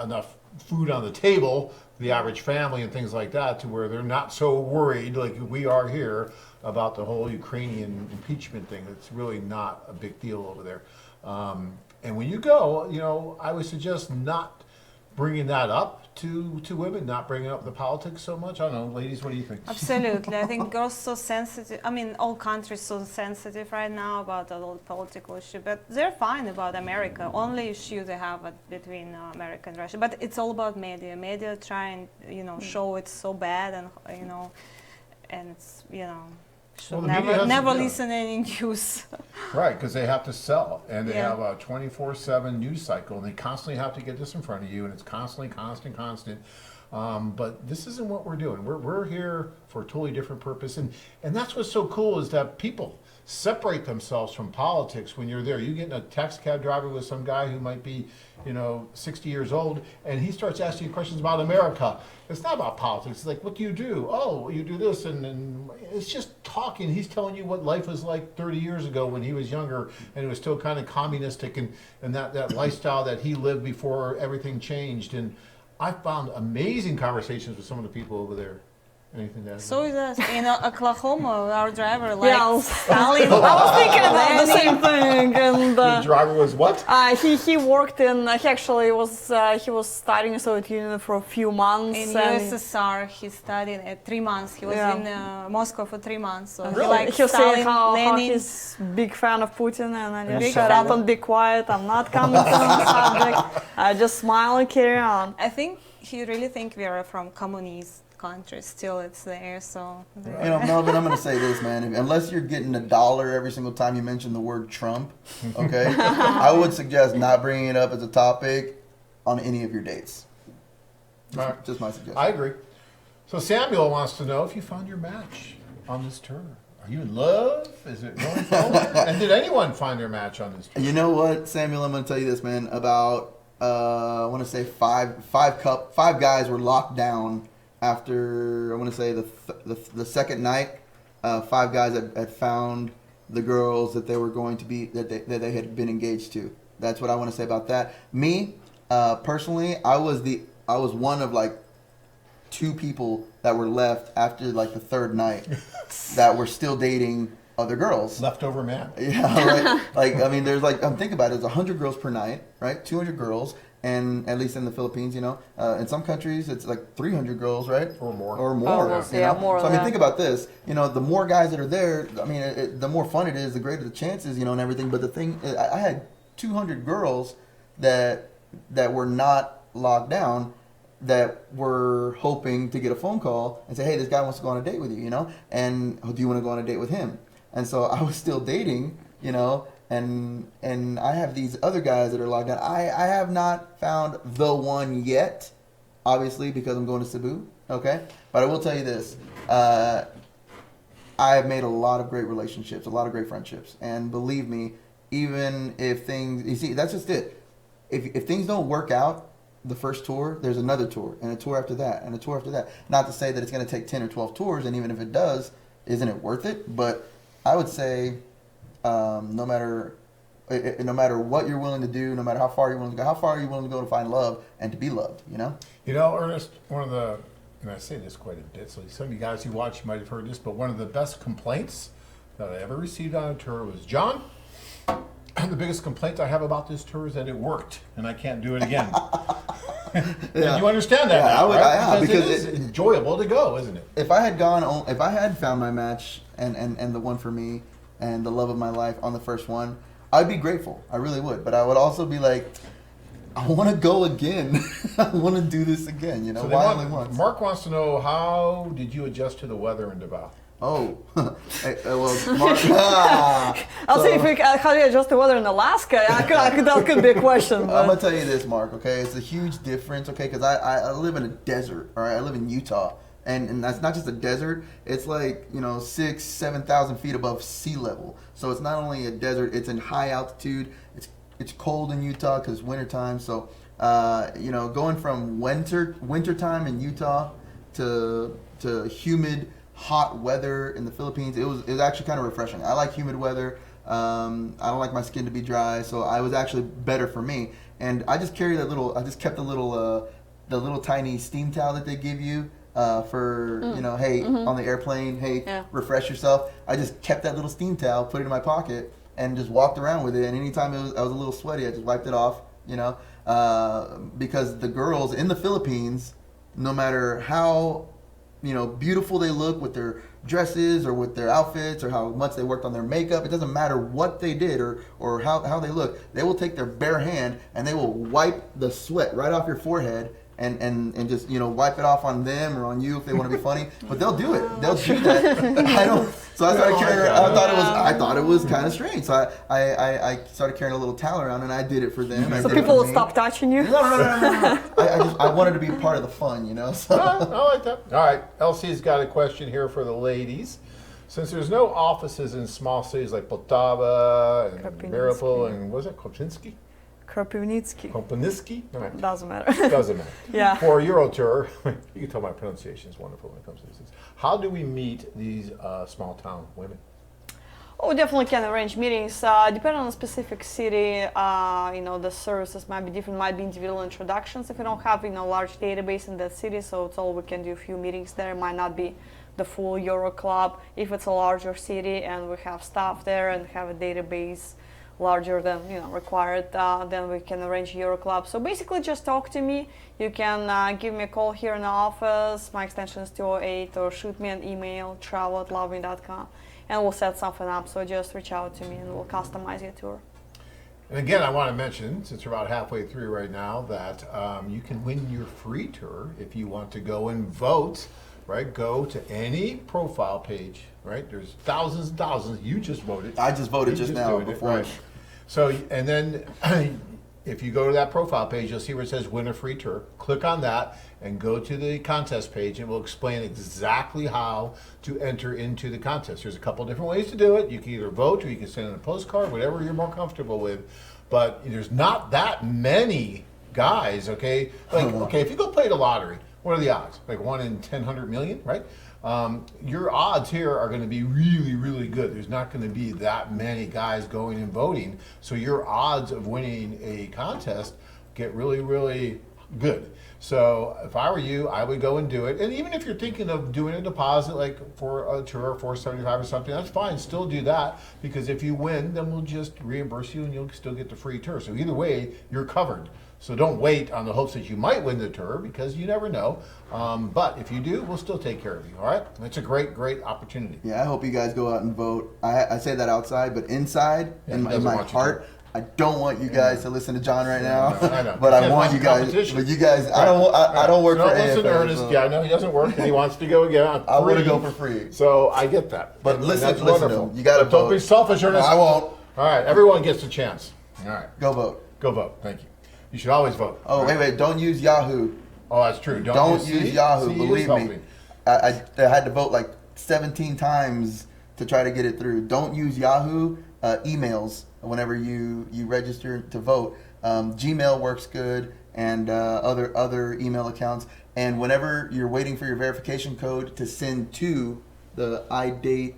[SPEAKER 10] enough food on the table for the average family and things like that to where they're not so worried like we are here about the whole Ukrainian impeachment thing. It's really not a big deal over there. And when you go, you know, I would suggest not bringing that up to women, not bringing up the politics so much? I don't know, ladies, what do you think?
[SPEAKER 11] Absolutely. I think girls so sensitive. I mean, all countries so sensitive right now about the whole political issue, but they're fine about America. Only issue they have between America and Russia. But it's all about media. Media try and show it's so bad, and and it's should never listen any news.
[SPEAKER 10] Right, because they have to sell, and they
[SPEAKER 11] Yeah.
[SPEAKER 10] have a 24/7 news cycle, and they constantly have to get this in front of you, and it's constantly constant. But this isn't what we're doing. We're here for a totally different purpose, and that's what's so cool is that people separate themselves from politics when you're there. You get in a taxi cab driver with some guy who might be 60 years old, and he starts asking you questions about America. It's not about politics. It's like, what do you do? Oh, you do this, and it's just talking. He's telling you what life was like 30 years ago when he was younger, and it was still kind of communistic, and that lifestyle that he lived before everything changed. And I found amazing conversations with some of the people over there. Anything to add?
[SPEAKER 11] So is us. In Oklahoma, our driver
[SPEAKER 13] I
[SPEAKER 11] Stalin.
[SPEAKER 13] was thinking about the same thing. And
[SPEAKER 10] the driver was what?
[SPEAKER 13] He worked in. He actually was. He was studying in Soviet Union for a few months.
[SPEAKER 11] In USSR, he studied 3 months. He was in Moscow for 3 months. So
[SPEAKER 10] Really?
[SPEAKER 13] He was saying how
[SPEAKER 11] Lenin.
[SPEAKER 13] he's big fan of Putin, and I just
[SPEAKER 11] Big
[SPEAKER 13] shut
[SPEAKER 11] fan.
[SPEAKER 13] up and be quiet. I'm not commenting on the subject. I just smile and carry on.
[SPEAKER 11] I think he really think we are from communist countries. Still, it's there. So.
[SPEAKER 12] Melvin, I'm going to say this, man. Unless you're getting $1 every single time you mention the word Trump, okay, I would suggest not bringing it up as a topic on any of your dates. Just my suggestion.
[SPEAKER 10] I agree. So Samuel wants to know if you found your match on this tour. Are you in love? Is it going forward? And did anyone find their match on this tour?
[SPEAKER 12] You know what, Samuel? I'm going to tell you this, man. About I want to say five guys were locked down after I want to say the second night. 5 guys had found the girls that they were going to be that they had been engaged to. That's what I want to say about that. Me, personally, I was one of like 2 people that were left after like the 3rd night that were still dating other girls.
[SPEAKER 10] Leftover man.
[SPEAKER 12] Yeah, like I mean, there's like I'm thinking about it. It's 100 girls per night, right? 200 girls, and at least in the Philippines, in some countries it's like 300 girls, right?
[SPEAKER 10] Or more.
[SPEAKER 12] Or more.
[SPEAKER 13] Almost, yeah, more.
[SPEAKER 12] So I mean, think about this. The more guys that are there, I mean, the more fun it is, the greater the chances, and everything. But the thing, I had 200 girls that were not locked down, that were hoping to get a phone call and say, hey, this guy wants to go on a date with you, and do you want to go on a date with him? And so I was still dating, and I have these other guys that are locked down. I have not found the one yet, obviously, because I'm going to Cebu, okay? But I will tell you this. I have made a lot of great relationships, a lot of great friendships. And believe me, even if things, you see, that's just it. If things don't work out, the first tour, there's another tour, and a tour after that, and a tour after that. Not to say that it's going to take 10 or 12 tours, and even if it does, isn't it worth it? But I would say no matter what you're willing to do, no matter how far you're willing to go, how far are you willing to go to find love and to be loved,
[SPEAKER 10] Ernest, one of the, and I say this quite a bit, so some of you guys who watch might have heard this, but one of the best complaints that I ever received on a tour was, John, the biggest complaint I have about this tour is that it worked, and I can't do it again.
[SPEAKER 12] Yeah.
[SPEAKER 10] And you understand that now, right? Because it is enjoyable to go, isn't it?
[SPEAKER 12] If I had found my match and the one for me and the love of my life on the first one, I'd be grateful. I really would. But I would also be like, I want to go again. I want to do this again.
[SPEAKER 10] So
[SPEAKER 12] why only once?
[SPEAKER 10] Mark wants to know, how did you adjust to the weather in Davao?
[SPEAKER 12] Oh, Mark.
[SPEAKER 13] I'll say how do you adjust the weather in Alaska? That could be a question.
[SPEAKER 12] I'm gonna tell you this, Mark. Okay, it's a huge difference. Okay, because I live in a desert. All right, I live in Utah, and that's not just a desert. It's like 6,000-7,000 feet above sea level. So it's not only a desert. It's in high altitude. It's cold in Utah because it's wintertime. So going from wintertime in Utah to humid, hot weather in the Philippines, it was actually kind of refreshing. I like humid weather. I don't like my skin to be dry, so it was actually better for me. And I just kept the little tiny steam towel that they give you for hey, on the airplane, hey, refresh yourself. I just kept that little steam towel, put it in my pocket, and just walked around with it. And anytime I was a little sweaty, I just wiped it off. because the girls in the Philippines, no matter how beautiful they look with their dresses or with their outfits or how much they worked on their makeup, it doesn't matter what they did or how they look, they will take their bare hand and they will wipe the sweat right off your forehead and just wipe it off on them or on you if they want to be funny. But they'll do it. They'll do that. So I started carrying. I thought it was kind of strange. So I started carrying a little towel around and I did it for them.
[SPEAKER 13] So people will stop touching you.
[SPEAKER 12] No. I wanted to be part of the fun, So.
[SPEAKER 10] I like that. All right, Elsie's got a question here for the ladies. Since there's no offices in small cities like Poltava and Mariupol and what was it, Kopczynski?
[SPEAKER 13] Kropivnitsky.
[SPEAKER 10] Kopczynski? Right.
[SPEAKER 13] Doesn't matter.
[SPEAKER 10] Doesn't matter.
[SPEAKER 13] Yeah.
[SPEAKER 10] For a Euro tour, you can tell my pronunciation is wonderful when it comes to these things. How do we meet these small town women?
[SPEAKER 13] Oh, we definitely can arrange meetings. Depending on the specific city, the services might be different. Might be individual introductions if we don't have a large database in that city. So it's all we can do a few meetings there. It might not be the full Euro club. If it's a larger city and we have staff there and have a database larger than required, then we can arrange Euro club. So basically, just talk to me. You can give me a call here in the office. My extension is 208, or shoot me an email, travel@loveme.com, and we'll set something up. So just reach out to me, and we'll customize your tour.
[SPEAKER 10] And again, I want to mention, since we're about halfway through right now, that you can win your free tour if you want to go and vote. Right, go to any profile page. Right, there's thousands and thousands. You just voted.
[SPEAKER 12] I just voted just now before.
[SPEAKER 10] Right. So, and then if you go to that profile page, you'll see where it says win a free tour. Click on that and go to the contest page, and we'll explain exactly how to enter into the contest. There's a couple different ways to do it. You can either vote or you can send in a postcard, whatever you're more comfortable with. But there's not that many guys, okay? Okay, if you go play the lottery, what are the odds? Like 1 in 10 million, right? Your odds here are going to be really, really good. There's not going to be that many guys going and voting. So your odds of winning a contest get really, really good. So if I were you, I would go and do it. And even if you're thinking of doing a deposit, like for a tour, $475 or something, that's fine. Still do that, because if you win, then we'll just reimburse you and you'll still get the free tour. So either way, you're covered. So don't wait on the hopes that you might win the tour, because you never know. But if you do, we'll still take care of you, all right? It's a great, great opportunity.
[SPEAKER 12] Yeah, I hope you guys go out and vote. I say that outside, but inside, in my heart, I don't want you guys to listen to John right now. I know. But I want you guys. But you guys, I don't work for AFA.
[SPEAKER 10] Listen to Ernest. So. Yeah, I know he doesn't work and he wants to go again.
[SPEAKER 12] I want to go for free.
[SPEAKER 10] So I get that.
[SPEAKER 12] But listen to him. You got to vote.
[SPEAKER 10] Don't be selfish, Ernest.
[SPEAKER 12] No, I won't.
[SPEAKER 10] All right, everyone gets a chance. All right.
[SPEAKER 12] Go vote.
[SPEAKER 10] Go vote. Thank you. You should always vote.
[SPEAKER 12] Oh, wait. Don't use Yahoo.
[SPEAKER 10] Oh, that's true.
[SPEAKER 12] Don't use Yahoo. Believe me. I had to vote like 17 times to try to get it through. Don't use Yahoo emails whenever you register to vote. Gmail works good, and other email accounts. And whenever you're waiting for your verification code to send to the iDate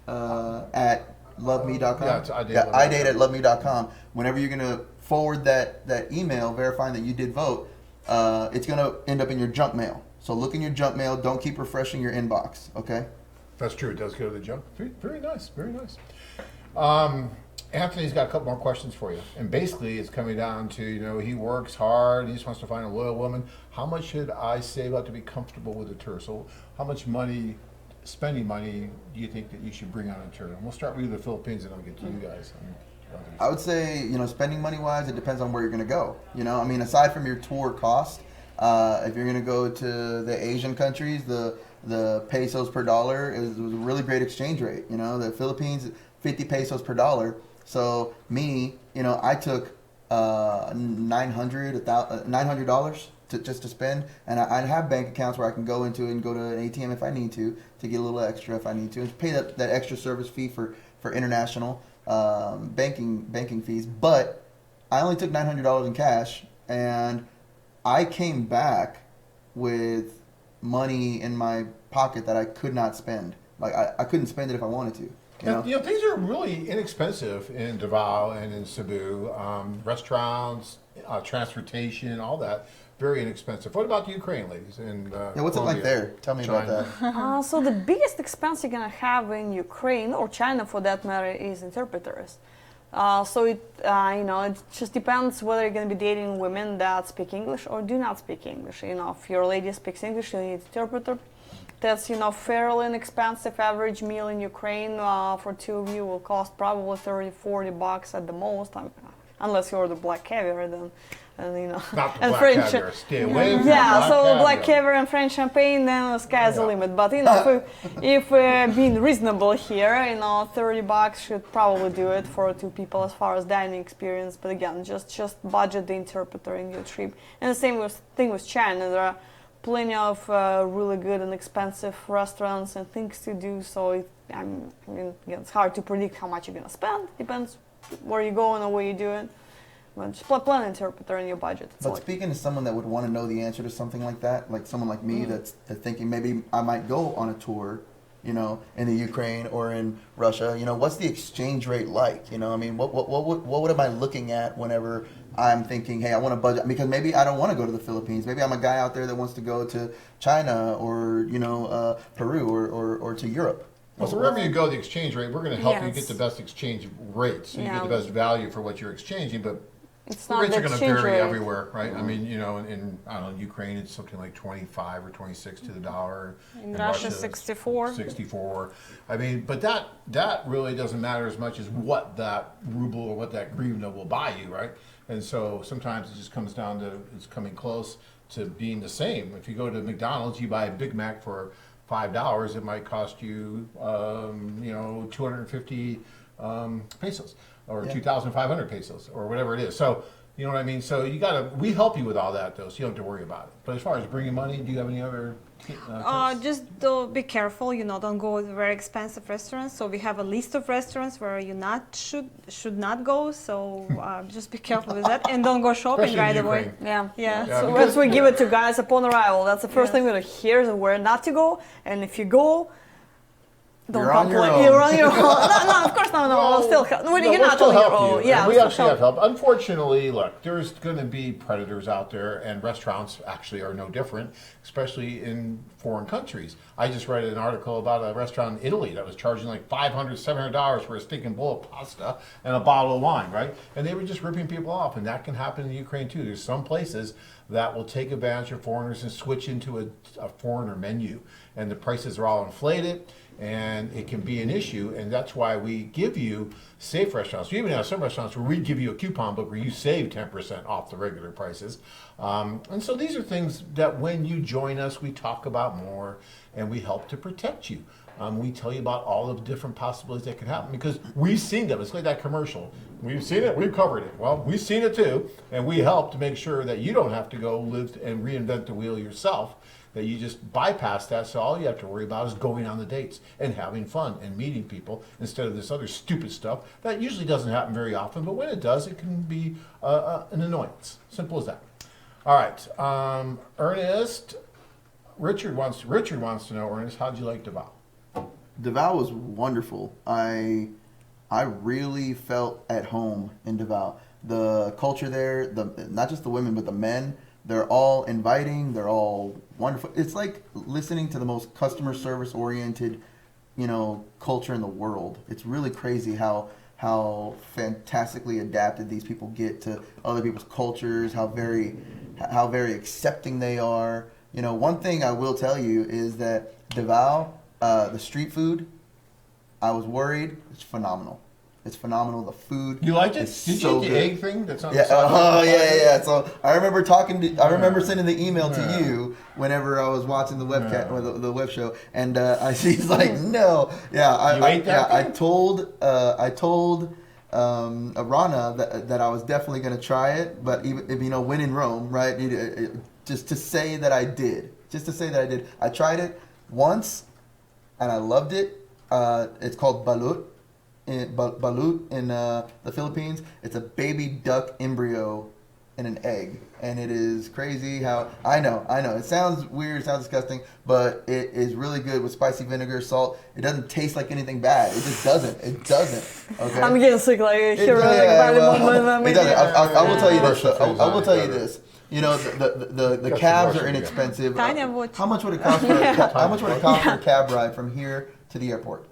[SPEAKER 12] at loveme.com.
[SPEAKER 10] Yeah, it's iDate.
[SPEAKER 12] Yeah, iDate at loveme.com. Whenever you're going to forward that email verifying that you did vote, it's going to end up in your junk mail. So look in your junk mail. Don't keep refreshing your inbox, okay?
[SPEAKER 10] That's true. It does go to the junk. Very, very nice. Very nice. Anthony's got a couple more questions for you. And basically, it's coming down to, he works hard. He just wants to find a loyal woman. How much should I save up to be comfortable with a tour? So how much spending money, do you think that you should bring on a tour? And we'll start with the Philippines, and I'll get to you guys.
[SPEAKER 12] I would say, spending money-wise, it depends on where you're going to go. Aside from your tour cost, if you're going to go to the Asian countries, the pesos per dollar was a really great exchange rate. The Philippines, 50 pesos per dollar. So I took $900 to spend, and I'd have bank accounts where I can go into and go to an ATM if I need to get a little extra if I need to, and pay that extra service fee for international banking fees. But I only took $900 in cash, and I came back with money in my pocket that I could not spend. Like I couldn't spend it if I wanted to.
[SPEAKER 10] Things are really inexpensive in Davao and in Cebu. Restaurants, transportation, all that, very inexpensive. What about the Ukraine, ladies?
[SPEAKER 12] What's it like there? Tell me about that.
[SPEAKER 13] So the biggest expense you're going to have in Ukraine, or China for that matter, is interpreters. So it, it just depends whether you're going to be dating women that speak English or do not speak English. If your lady speaks English, you need an interpreter. That's, fairly inexpensive. Average meal in Ukraine for two of you will cost probably $30-40 at the most, unless you order black caviar then. And,
[SPEAKER 10] Not the
[SPEAKER 13] and
[SPEAKER 10] black
[SPEAKER 13] French.
[SPEAKER 10] caviar. Stay away from
[SPEAKER 13] Black caviar and French champagne, then the sky's the limit. But if being reasonable here, $30 should probably do it for two people as far as dining experience. But again, just budget the interpreter in your trip. And the same thing with China. There are plenty of really good and expensive restaurants and things to do. So again, it's hard to predict how much you're gonna spend. Depends where you're going or where you do it. But just plan an interpreter in your budget.
[SPEAKER 12] But speaking to someone that would want to know the answer to something like that, like someone like me that's thinking maybe I might go on a tour, in the Ukraine or in Russia, what's the exchange rate like? What am I looking at whenever I'm thinking, hey, I want to budget? Because maybe I don't want to go to the Philippines. Maybe I'm a guy out there that wants to go to China or, Peru or to Europe.
[SPEAKER 10] Well, so wherever you go, the exchange rate, we're going to help you get the best exchange rate, so you get the best value for what you're exchanging. But the rates are going to vary everywhere, right? I mean, in Ukraine, it's something like 25 or 26 to the dollar.
[SPEAKER 11] In Russia, 64.
[SPEAKER 10] 64. I mean, but that really doesn't matter as much as what that ruble or what that hryvnia will buy you, right? And so sometimes it just comes down to it's coming close to being the same. If you go to McDonald's, you buy a Big Mac for $5, it might cost you, 250 pesos or 2,500 pesos or whatever it is. So, you know what I mean? So we help you with all that though, so you don't have to worry about it. But as far as bringing money, do you have any other tips?
[SPEAKER 11] Just be careful, don't go to very expensive restaurants. So we have a list of restaurants where you should not go. So just be careful with that and don't go shopping
[SPEAKER 10] Especially
[SPEAKER 11] right away.
[SPEAKER 13] Yeah. So once we give it to guys upon arrival, that's the first thing we're gonna hear is where not to go. And if you go, don't complain. You're on your own. No, of course not. We'll still help. You're not on your own. Yeah,
[SPEAKER 10] we actually have help. Unfortunately, look, there's going to be predators out there, and restaurants actually are no different, especially in foreign countries. I just read an article about a restaurant in Italy that was charging like $500, $700 for a stinking bowl of pasta and a bottle of wine, right? And they were just ripping people off, and that can happen in Ukraine too. There's some places that will take advantage of foreigners and switch into a foreigner menu, and the prices are all inflated. And it can be an issue, and that's why we give you safe restaurants. We even have some restaurants where we give you a coupon book where you save 10% off the regular prices. And so these are things that when you join us, we talk about more, and we help to protect you. We tell you about all of the different possibilities that can happen because we've seen them. It's like that commercial. We've seen it, we've covered it. Well, we've seen it too, and we help to make sure that you don't have to go live and reinvent the wheel yourself. That you just bypass that, so all you have to worry about is going on the dates and having fun and meeting people instead of this other stupid stuff that usually doesn't happen very often, but when it does, it can be an annoyance. Simple as that. All right, Ernest, Richard wants to know, Ernest, how'd you like Davao?
[SPEAKER 12] Davao was wonderful. I really felt at home in Davao. The culture there, not just the women, but the men. They're all inviting. They're all wonderful. It's like listening to the most customer service oriented, culture in the world. It's really crazy how fantastically adapted these people get to other people's cultures. How very accepting they are. One thing I will tell you is that Davao, the street food, I was worried. It's phenomenal. It's phenomenal. The food.
[SPEAKER 10] You liked it? Did you eat the egg thing that's on the side?
[SPEAKER 12] Oh yeah. So I remember sending the email to you whenever I was watching the webcast or the web show, and she's like, no. Yeah, I told Rana that I was definitely going to try it, but even when in Rome, right? Just to say that I did. I tried it once, and I loved it. It's called balut. Balut in the Philippines. It's a baby duck embryo in an egg, and it is crazy how I know it sounds weird, it sounds disgusting, but it is really good with spicy vinegar, salt. It doesn't taste like anything bad. It just doesn't. Okay.
[SPEAKER 13] I'm getting sick hearing about it.
[SPEAKER 12] It doesn't. I will tell you this. I will tell you this. The cabs are inexpensive. How much would it cost for a cab ride from here to the airport?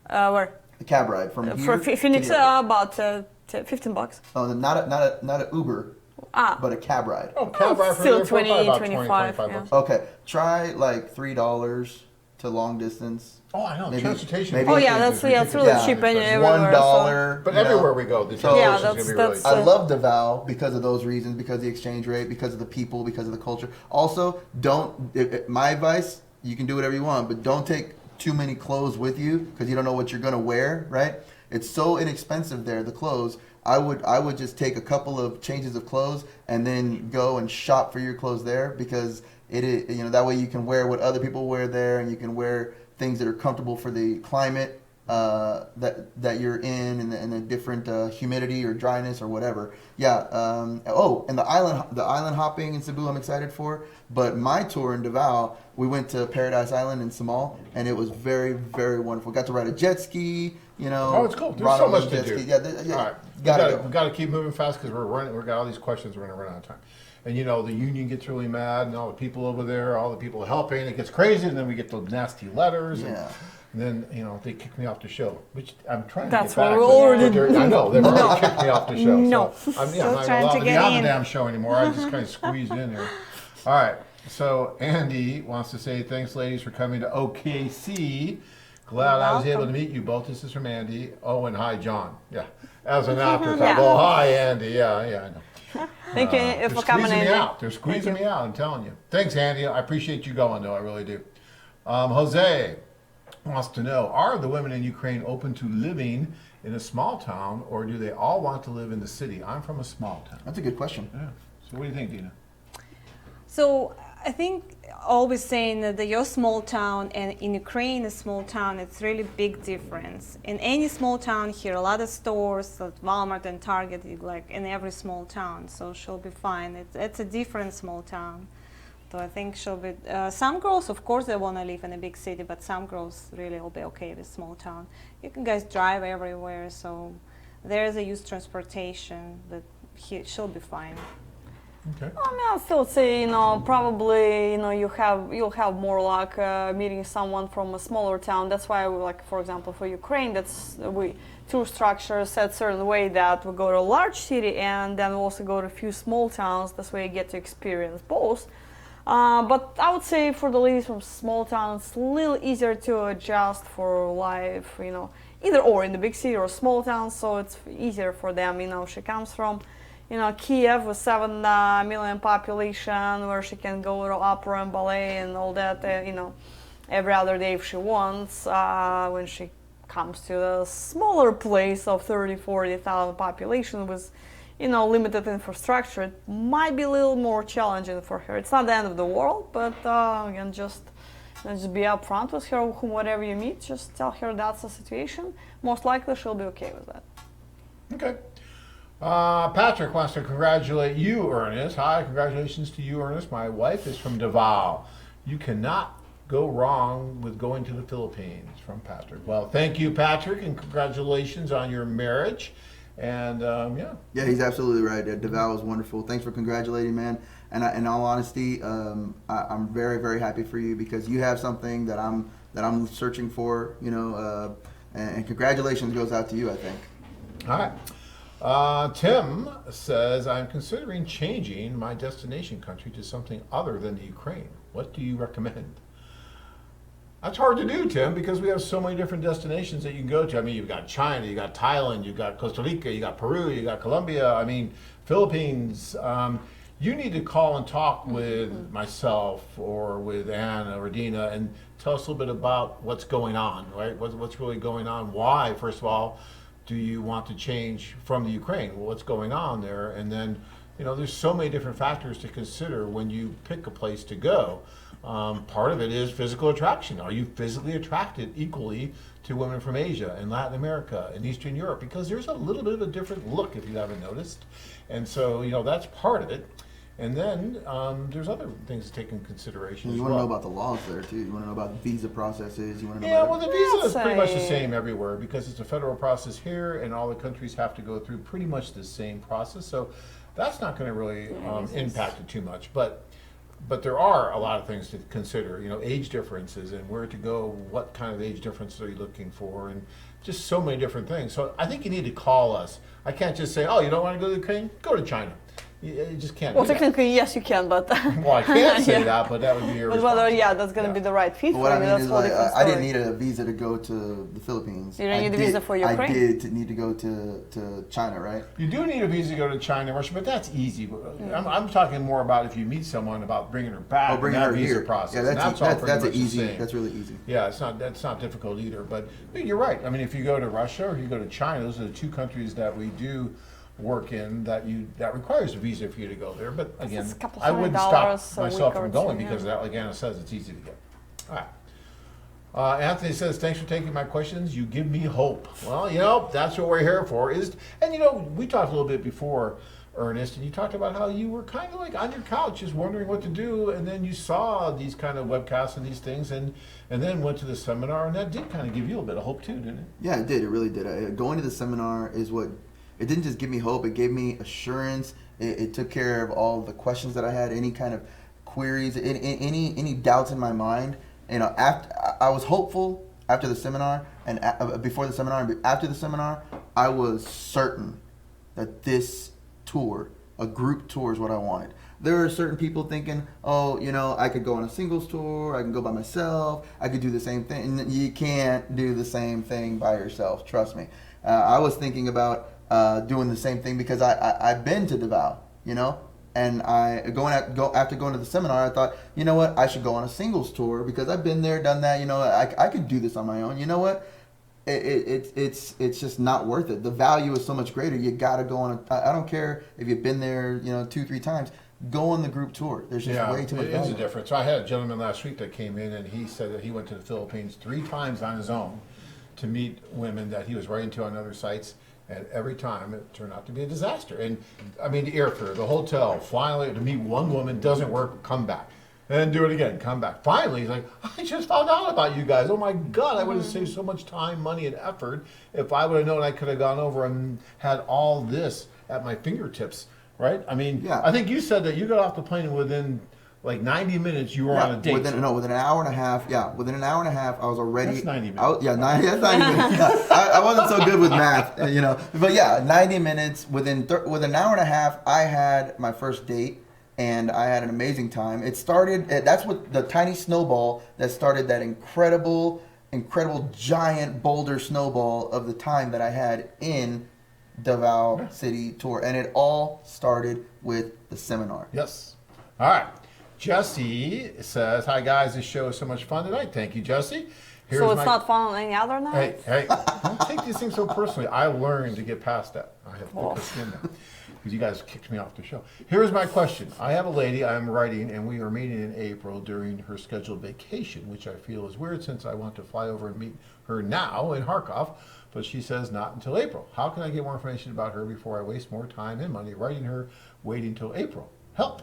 [SPEAKER 13] Where?
[SPEAKER 12] The cab ride from here
[SPEAKER 13] for Phoenix,
[SPEAKER 12] to the
[SPEAKER 13] about $15.
[SPEAKER 12] Oh, not a Uber, but a cab ride.
[SPEAKER 10] Oh, cab ride for
[SPEAKER 13] still
[SPEAKER 10] there for probably
[SPEAKER 13] 20,
[SPEAKER 10] about
[SPEAKER 13] 25,
[SPEAKER 10] 25
[SPEAKER 13] yeah.
[SPEAKER 10] bucks.
[SPEAKER 12] Okay, try like $3 to long distance.
[SPEAKER 10] Oh, I know.
[SPEAKER 12] Maybe-
[SPEAKER 10] transportation.
[SPEAKER 12] maybe-
[SPEAKER 13] Oh yeah,
[SPEAKER 10] is
[SPEAKER 13] that's really
[SPEAKER 12] Yeah.
[SPEAKER 13] cheap
[SPEAKER 10] ridiculous.
[SPEAKER 13] everywhere.
[SPEAKER 12] $1.
[SPEAKER 10] But
[SPEAKER 12] you know.
[SPEAKER 10] everywhere we go, the
[SPEAKER 12] So-
[SPEAKER 10] transportation
[SPEAKER 13] Yeah,
[SPEAKER 10] is going to be really
[SPEAKER 13] that's-
[SPEAKER 12] I love Davao because of those reasons, because of the exchange rate, because of the people, because of the culture. Also, my advice, you can do whatever you want, but don't take too many clothes with you because you don't know what you're going to wear, right? It's so inexpensive there, the clothes. I would just take a couple of changes of clothes and then go and shop for your clothes there because that way you can wear what other people wear there and you can wear things that are comfortable for the climate that you're in and the different humidity or dryness or whatever. Yeah. And the island hopping in Cebu, I'm excited for. But my tour in Davao, we went to Paradise Island in Samal, and it was very, very wonderful. Got to ride a jet ski.
[SPEAKER 10] Oh, it's cool. There's
[SPEAKER 12] ride
[SPEAKER 10] so
[SPEAKER 12] on
[SPEAKER 10] much
[SPEAKER 12] the
[SPEAKER 10] to
[SPEAKER 12] jet
[SPEAKER 10] do.
[SPEAKER 12] ski. Yeah,
[SPEAKER 10] All right. We got to keep moving fast because we've got all these questions. We're going to run out of time. And the union gets really mad, and all the people over there, all the people helping, it gets crazy, and then we get those nasty letters.
[SPEAKER 12] Yeah.
[SPEAKER 10] And then, they kick me off the show, which I'm trying
[SPEAKER 13] That's
[SPEAKER 10] to get back.
[SPEAKER 13] what we already
[SPEAKER 10] but I know, they've already kicked me off the show.
[SPEAKER 13] No.
[SPEAKER 10] So I'm
[SPEAKER 11] Still
[SPEAKER 10] not
[SPEAKER 11] trying
[SPEAKER 10] allowed
[SPEAKER 11] to
[SPEAKER 10] to be
[SPEAKER 11] get
[SPEAKER 10] on the
[SPEAKER 11] in.
[SPEAKER 10] damn show anymore. I just kind of squeezed in there. All right. So Andy wants to say, thanks, ladies, for coming to OKC. Glad I was able to meet you both. This is from Andy. Oh, and hi, John. Yeah. As an afterthought.
[SPEAKER 13] Yeah.
[SPEAKER 10] Oh, hi, Andy. Yeah, I know.
[SPEAKER 13] Thank you
[SPEAKER 10] They're
[SPEAKER 13] for coming
[SPEAKER 10] squeezing
[SPEAKER 13] in.
[SPEAKER 10] me out. They're squeezing me out, I'm telling you. Thanks, Andy. I appreciate you going, though. I really do. Jose wants to know, are the women in Ukraine open to living in a small town, or do they all want to live in the city? I'm from a small town.
[SPEAKER 12] That's a good question.
[SPEAKER 10] Yeah. So what do you think, Dina?
[SPEAKER 11] So I think always saying that your small town and in Ukraine a small town, it's really big difference. In any small town here, a lot of stores like Walmart and Target, like in every small town, so she'll be fine. It's a different small town. So I think she'll be, some girls, of course, they want to live in a big city, but some girls really will be okay with small town. You can guys drive everywhere, so there's a use transportation, but she'll be fine.
[SPEAKER 10] Okay.
[SPEAKER 13] I mean, I'll still say, probably, you'll have more luck meeting someone from a smaller town. That's why, for example, for Ukraine, tour structure set certain way that we go to a large city and then we also go to a few small towns. This way you get to experience both. But I would say for the ladies from small towns, it's a little easier to adjust for life, either or in the big city or small town, so it's easier for them. She comes from Kiev with 7 million population, where she can go to opera and ballet and all that, every other day if she wants. When she comes to a smaller place of 40,000 population with, limited infrastructure, it might be a little more challenging for her. It's not the end of the world, but again, just be upfront with her. Whoever you meet, just tell her that's the situation. Most likely, she'll be okay with that.
[SPEAKER 10] Okay. Patrick wants to congratulate you, Ernest. Hi, congratulations to you, Ernest. My wife is from Davao. You cannot go wrong with going to the Philippines, from Patrick. Well, thank you, Patrick, and congratulations on your marriage. And
[SPEAKER 12] Yeah, he's absolutely right. Davao is wonderful. Thanks for congratulating, man. And in all honesty, I'm very, very happy for you because you have something that I'm searching for. And congratulations goes out to you, I think.
[SPEAKER 10] all right. Tim says, I'm considering changing my destination country to something other than the Ukraine. What do you recommend? That's hard to do, Tim, because we have so many different destinations that you can go to. I mean, you've got China, you've got Thailand, you've got Costa Rica, you got Peru, you got Colombia, Philippines. You need to call and talk with myself or with Anna or Dina and tell us a little bit about what's going on, right? What's really going on? Why, first of all, do you want to change from the Ukraine? Well, what's going on there? And then, there's so many different factors to consider when you pick a place to go. Part of it is physical attraction. Are you physically attracted equally to women from Asia and Latin America and Eastern Europe? Because there's a little bit of a different look, if you haven't noticed. And so, that's part of it. And then there's other things to take into consideration as
[SPEAKER 12] You
[SPEAKER 10] well.
[SPEAKER 12] want to know about the laws there, too. You want to know about visa processes. You want to know
[SPEAKER 10] Yeah,
[SPEAKER 12] about
[SPEAKER 10] well, the visa is pretty much the same everywhere because it's a federal process here, and all the countries have to go through pretty much the same process. So that's not going to really impact it too much. But there are a lot of things to consider. Age differences and where to go. What kind of age difference are you looking for, and just so many different things. So I think you need to call us. I can't just say, oh, you don't want to go to Ukraine? Go to China. You just can't.
[SPEAKER 13] Well,
[SPEAKER 10] do that.
[SPEAKER 13] technically, yes, you can, but
[SPEAKER 10] Well, I can't say that, but that would be your.
[SPEAKER 13] but whether that's going to be the right fit
[SPEAKER 12] But
[SPEAKER 13] for
[SPEAKER 12] what
[SPEAKER 13] you,
[SPEAKER 12] I mean
[SPEAKER 13] that's
[SPEAKER 12] is,
[SPEAKER 13] a whole
[SPEAKER 12] like,
[SPEAKER 13] different
[SPEAKER 12] I
[SPEAKER 13] story.
[SPEAKER 12] didn't need a visa to go to the Philippines.
[SPEAKER 13] You didn't need a
[SPEAKER 12] did-
[SPEAKER 13] visa for Ukraine?
[SPEAKER 12] I did need to go to China, right?
[SPEAKER 10] You do need a visa to go to China, Russia, but that's easy. I'm talking more about if you meet someone about bringing her back.
[SPEAKER 12] Oh, bringing
[SPEAKER 10] and that
[SPEAKER 12] her
[SPEAKER 10] visa
[SPEAKER 12] here.
[SPEAKER 10] process.
[SPEAKER 12] Yeah,
[SPEAKER 10] And
[SPEAKER 12] that's
[SPEAKER 10] all pretty
[SPEAKER 12] that's
[SPEAKER 10] much
[SPEAKER 12] an
[SPEAKER 10] the
[SPEAKER 12] easy.
[SPEAKER 10] same.
[SPEAKER 12] That's really easy.
[SPEAKER 10] Yeah, that's not difficult either. But you're right. I mean, if you go to Russia or you go to China, those are the two countries that we do work in that requires a visa for you to go there. But again,
[SPEAKER 13] It's a couple
[SPEAKER 10] I wouldn't
[SPEAKER 13] $100
[SPEAKER 10] stop
[SPEAKER 13] a
[SPEAKER 10] myself
[SPEAKER 13] week or
[SPEAKER 10] from going
[SPEAKER 13] two,
[SPEAKER 10] because
[SPEAKER 13] yeah.
[SPEAKER 10] like Anna says, it's easy to get. All right. Anthony says, thanks for taking my questions. You give me hope. Well, that's what we're here for. And we talked a little bit before, Ernest, and you talked about how you were kind of like on your couch just wondering what to do, and then you saw these kind of webcasts and these things, and then went to the seminar, and that did kind of give you a bit of hope too, didn't it?
[SPEAKER 12] Yeah, it did. It really did. Going to the seminar is what. It didn't just give me hope. It gave me assurance. It took care of all the questions that I had, any kind of queries, any doubts in my mind. After I was hopeful after the seminar and before the seminar and after the seminar, I was certain that this tour, a group tour, is what I wanted. There are certain people thinking, oh, I could go on a singles tour, I can go by myself, I could do the same thing. And you can't do the same thing by yourself, trust me. I was thinking about doing the same thing because I've been to Davao, and after going to the seminar, I thought, you know what, I should go on a singles tour because I've been there, done that. I could do this on my own. You know what? It's just not worth it. The value is so much greater. You got to go on. I don't care if you've been there, 2-3 times. Go on the group tour. There's just way too much value.
[SPEAKER 10] It is a difference. So I had a gentleman last week that came in and he said that he went to the Philippines 3 times on his own to meet women that he was writing to on other sites. And every time it turned out to be a disaster. And I mean, the airfare, the hotel, flying to meet one woman doesn't work, come back. And then do it again, come back. Finally, he's like, I just found out about you guys. Oh my God, I would have saved so much time, money, and effort if I would have known I could have gone over and had all this at my fingertips, right? I mean,
[SPEAKER 12] Yeah.
[SPEAKER 10] I think you said that you got off the plane and within like 90 minutes you were on a date.
[SPEAKER 12] Within an hour and a half. Yeah, within an hour and a half, I was already.
[SPEAKER 10] That's 90 minutes.
[SPEAKER 12] That's 90 minutes. Yeah, I wasn't so good with math, But yeah, 90 minutes. Within an hour and a half, I had my first date, and I had an amazing time. It started. That's what the tiny snowball that started that incredible giant boulder snowball of the time that I had in Davao City tour, and it all started with the seminar.
[SPEAKER 10] Yes. All right. Jesse says, hi guys, this show is so much fun tonight. Thank you, Jesse.
[SPEAKER 13] So it's not fun on any other night?
[SPEAKER 10] Hey, don't take these things so personally. I learned to get past that. I have thicker skin now. Because you guys kicked me off the show. Here's my question. I have a lady I'm writing, and we are meeting in April during her scheduled vacation, which I feel is weird since I want to fly over and meet her now in Kharkov, but she says not until April. How can I get more information about her before I waste more time and money writing her, waiting till April? Help.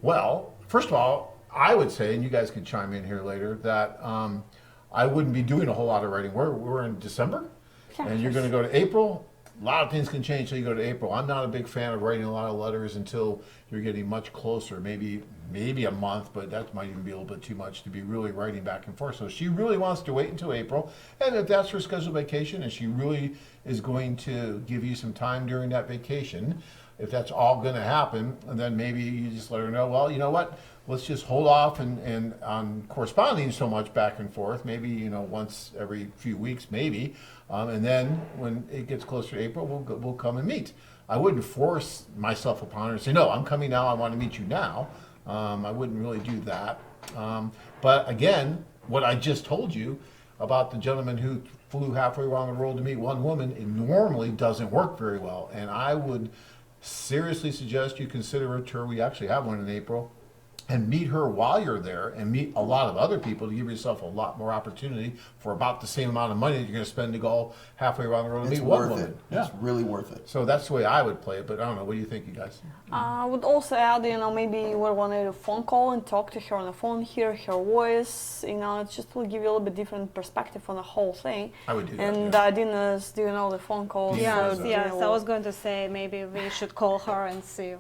[SPEAKER 10] Well, first of all, I would say, and you guys can chime in here later, that I wouldn't be doing a whole lot of writing. We're in December, and you're going to go to April. A lot of things can change until you go to April. I'm not a big fan of writing a lot of letters until you're getting much closer, maybe a month, but that might even be a little bit too much to be really writing back and forth. So she really wants to wait until April, and if that's her scheduled vacation and she really is going to give you some time during that vacation, if that's all going to happen, and then maybe you just let her know, well, you know what, let's just hold off and on corresponding so much back and forth, maybe once every few weeks, maybe, and then when it gets closer to April, we'll come and meet. I wouldn't force myself upon her and say, no, I'm coming now, I want to meet you now. I wouldn't really do that. But again, what I just told you about the gentleman who flew halfway around the world to meet one woman, it normally doesn't work very well, and I would seriously suggest you consider a tour. We actually have one in April, and meet her while you're there and meet a lot of other people to give yourself a lot more opportunity for about the same amount of money that you're going to spend to go halfway around the world and
[SPEAKER 12] It's
[SPEAKER 10] meet one
[SPEAKER 12] worth
[SPEAKER 10] woman.
[SPEAKER 12] it. It's really worth it.
[SPEAKER 10] So that's the way I would play it, but I don't know. What do you think, you guys?
[SPEAKER 13] I would also add, maybe you would want to phone call and talk to her on the phone, hear her voice. It just will give you a little bit different perspective on the whole thing.
[SPEAKER 10] I would do that.
[SPEAKER 13] And Dina's doing all the phone calls.
[SPEAKER 11] Yes,
[SPEAKER 13] so
[SPEAKER 11] yes.
[SPEAKER 13] Dina
[SPEAKER 11] I
[SPEAKER 13] will-
[SPEAKER 11] was going to say maybe we should call her and see,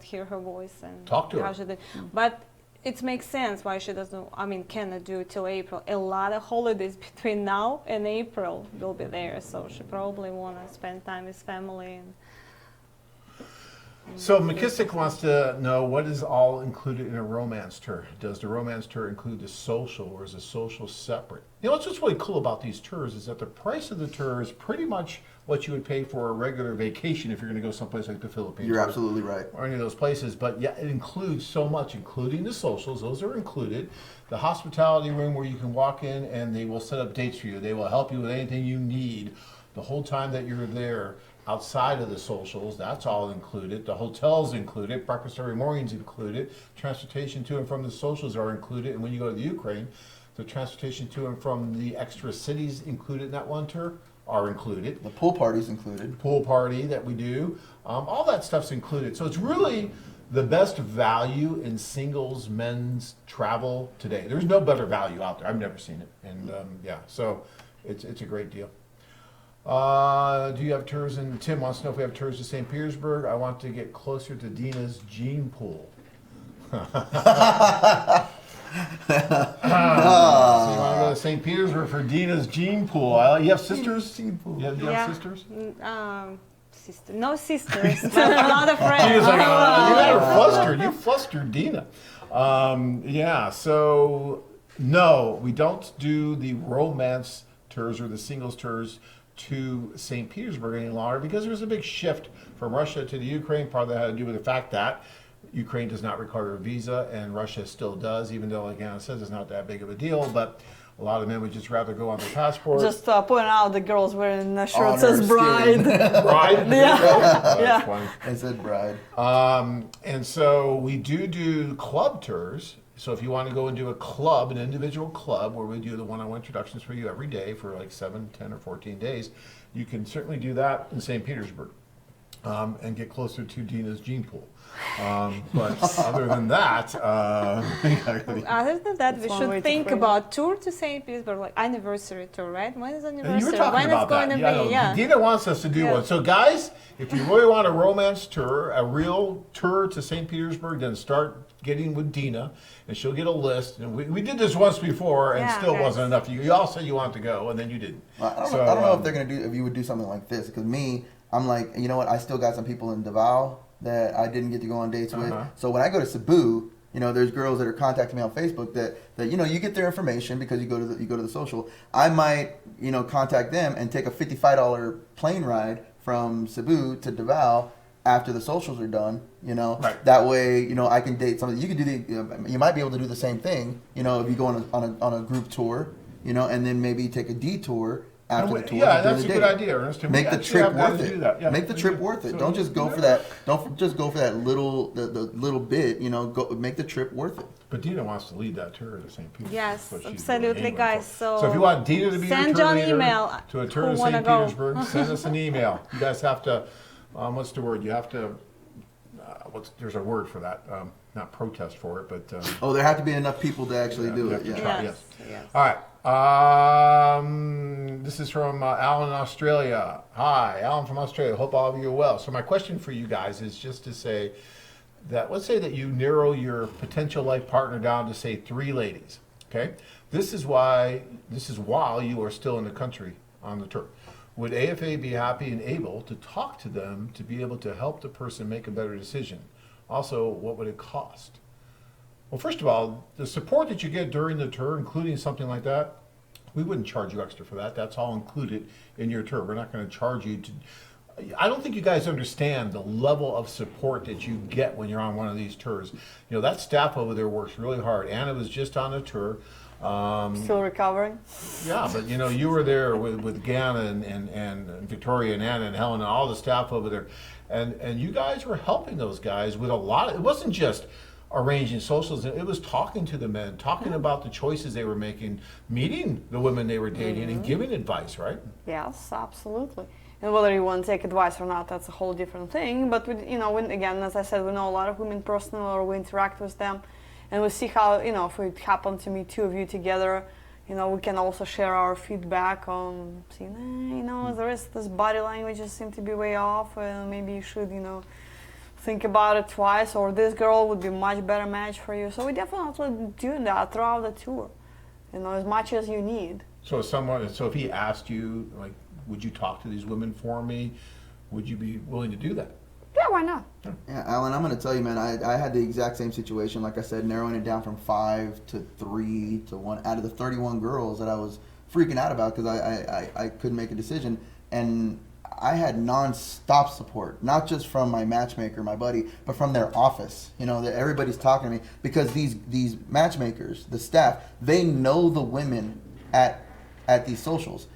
[SPEAKER 11] hear her voice and
[SPEAKER 10] Talk to her.
[SPEAKER 11] how she did. But it makes sense why she doesn't, I mean, cannot do it till April. A lot of holidays between now and April will be there, so she probably want to spend time with family. And
[SPEAKER 10] So McKissick wants to know what is all included in a romance tour. Does the romance tour include the social, or is the social separate? You know, what's really cool about these tours is that the price of the tour is pretty much what you would pay for a regular vacation if you're going to go someplace like the Philippines.
[SPEAKER 12] You're absolutely right.
[SPEAKER 10] Or any of those places. But yeah, it includes so much, including the socials. Those are included. The hospitality room where you can walk in and they will set up dates for you. They will help you with anything you need the whole time that you're there. Outside of the socials, that's all included. The hotel's included. Breakfast every morning's included. Transportation to and from the socials are included. And when you go to the Ukraine, the transportation to and from the extra cities included in that one tour are included.
[SPEAKER 12] The pool party's included.
[SPEAKER 10] Pool party that we do. All that stuff's included. So it's really the best value in singles men's travel today. There's no better value out there. I've never seen it. And yeah, so it's a great deal. Do you have tours? And Tim wants to know if we have tours to St. Petersburg. I want to get closer to Dina's gene pool. So you want to go to St. Petersburg for Dina's gene pool? You have sisters? Gene pool. You have sisters?
[SPEAKER 11] No sisters, but a lot of friends.
[SPEAKER 10] Dina's like, you got her flustered. You flustered Dina. Yeah, so no, we don't do the romance tours or the singles tours to St. Petersburg any longer because there was a big shift from Russia to the Ukraine. Part of that had to do with the fact that Ukraine does not require a visa and Russia still does, even though, like Anna says, it's not that big of a deal. But a lot of men would just rather go on their passport.
[SPEAKER 13] Just point out the girls wearing a shirt that says bride.
[SPEAKER 10] Bride?
[SPEAKER 13] Yeah.
[SPEAKER 10] Yeah. Funny.
[SPEAKER 12] I said bride.
[SPEAKER 10] And so we do club tours. So if you want to go and do a club, an individual club, where we do the one-on-one introductions for you every day for like 7, 10, or 14 days, you can certainly do that in St. Petersburg and get closer to Dina's gene pool. But other than that,
[SPEAKER 11] we should think about tour to St. Petersburg, like anniversary tour, right? When is anniversary?
[SPEAKER 10] You were talking
[SPEAKER 11] when
[SPEAKER 10] about
[SPEAKER 11] it's going
[SPEAKER 10] that.
[SPEAKER 11] to
[SPEAKER 10] Yeah,
[SPEAKER 11] be? Yeah.
[SPEAKER 10] Dina wants us to do one. So guys, if you really want a romance tour, a real tour to St. Petersburg, then start getting with Dina, and she'll get a list. And we did this once before, and still wasn't enough. You all said you wanted to go, and then you didn't.
[SPEAKER 12] I don't know if they're gonna do, if you would do something like this, because me, I'm like, you know what? I still got some people in Davao that I didn't get to go on dates with. So when I go to Cebu, you know, there's girls that are contacting me on Facebook that you know, you get their information because you go to the social. I might, you know, contact them and take a $55 plane ride from Cebu to Davao after the socials are done, you know.
[SPEAKER 10] Right.
[SPEAKER 12] That way, you know, I can date somebody. You can do you might be able to do the same thing, you know, if you go on a group tour, you know, and then maybe take a detour after the tour.
[SPEAKER 10] Yeah, that's a good idea, Ernest.
[SPEAKER 12] Make the trip worth it.
[SPEAKER 10] Yeah.
[SPEAKER 12] Make the trip worth it. Don't just go for that. Don't just go for that little the little bit. You know, go make the trip worth it.
[SPEAKER 10] But Dina wants to lead that tour to St. Petersburg.
[SPEAKER 11] Yes,
[SPEAKER 10] That's what she's
[SPEAKER 11] absolutely,
[SPEAKER 10] aiming
[SPEAKER 11] guys.
[SPEAKER 10] for. So if you want Dina to be
[SPEAKER 11] send
[SPEAKER 10] your
[SPEAKER 11] John
[SPEAKER 10] tour leader
[SPEAKER 11] email
[SPEAKER 10] to a tour
[SPEAKER 11] who
[SPEAKER 10] to
[SPEAKER 11] wanna
[SPEAKER 10] St.
[SPEAKER 11] go.
[SPEAKER 10] Petersburg, send us an email. You guys have to, what's the word? You have to, there's a word for that. Not protest for it, but.
[SPEAKER 12] Oh, there have to be enough people to actually do it. Yeah.
[SPEAKER 10] Yes. All right. This is from Alan in Australia. Hi, Alan from Australia. Hope all of you are well. So my question for you guys is just to say that, let's say that you narrow your potential life partner down to say 3 ladies. Okay. This is while you are still in the country on the tour. Would AFA be happy and able to talk to them to be able to help the person make a better decision? Also, what would it cost? Well, first of all, the support that you get during the tour, including something like that, we wouldn't charge you extra for that. That's all included in your tour. We're not going to charge you to... I don't think you guys understand the level of support that you get when you're on one of these tours. You know, that staff over there works really hard. Anna was just on a tour.
[SPEAKER 13] Still recovering.
[SPEAKER 10] Yeah, but you know, you were there with Ganna and Victoria and Anna and Helen and all the staff over there. And you guys were helping those guys with a lot. It wasn't just arranging socials. It was talking to the men, talking about the choices they were making, meeting the women they were dating, and giving advice, right?
[SPEAKER 13] Yes, absolutely. And whether you want to take advice or not, that's a whole different thing. But you know, again, as I said, we know a lot of women personally, or we interact with them, and we see how, you know, if it happened to meet 2 of you together, you know, we can also share our feedback on seeing, you know, there is this body language just seem to be way off, and maybe you should, you know, think about it twice, or this girl would be much better match for you. So we definitely doing that throughout the tour, as much as you need.
[SPEAKER 10] So if he asked you, like, would you talk to these women for me? Would you be willing to do that?
[SPEAKER 13] Yeah, why not?
[SPEAKER 12] Yeah, Alan, I'm going to tell you, man, I had the exact same situation. Like I said, narrowing it down from 5 to 3 to 1 out of the 31 girls that I was freaking out about because I couldn't make a decision. And I had non-stop support, not just from my matchmaker, my buddy, but from their office. Everybody's talking to me because these matchmakers, the staff, they know the women at these socials.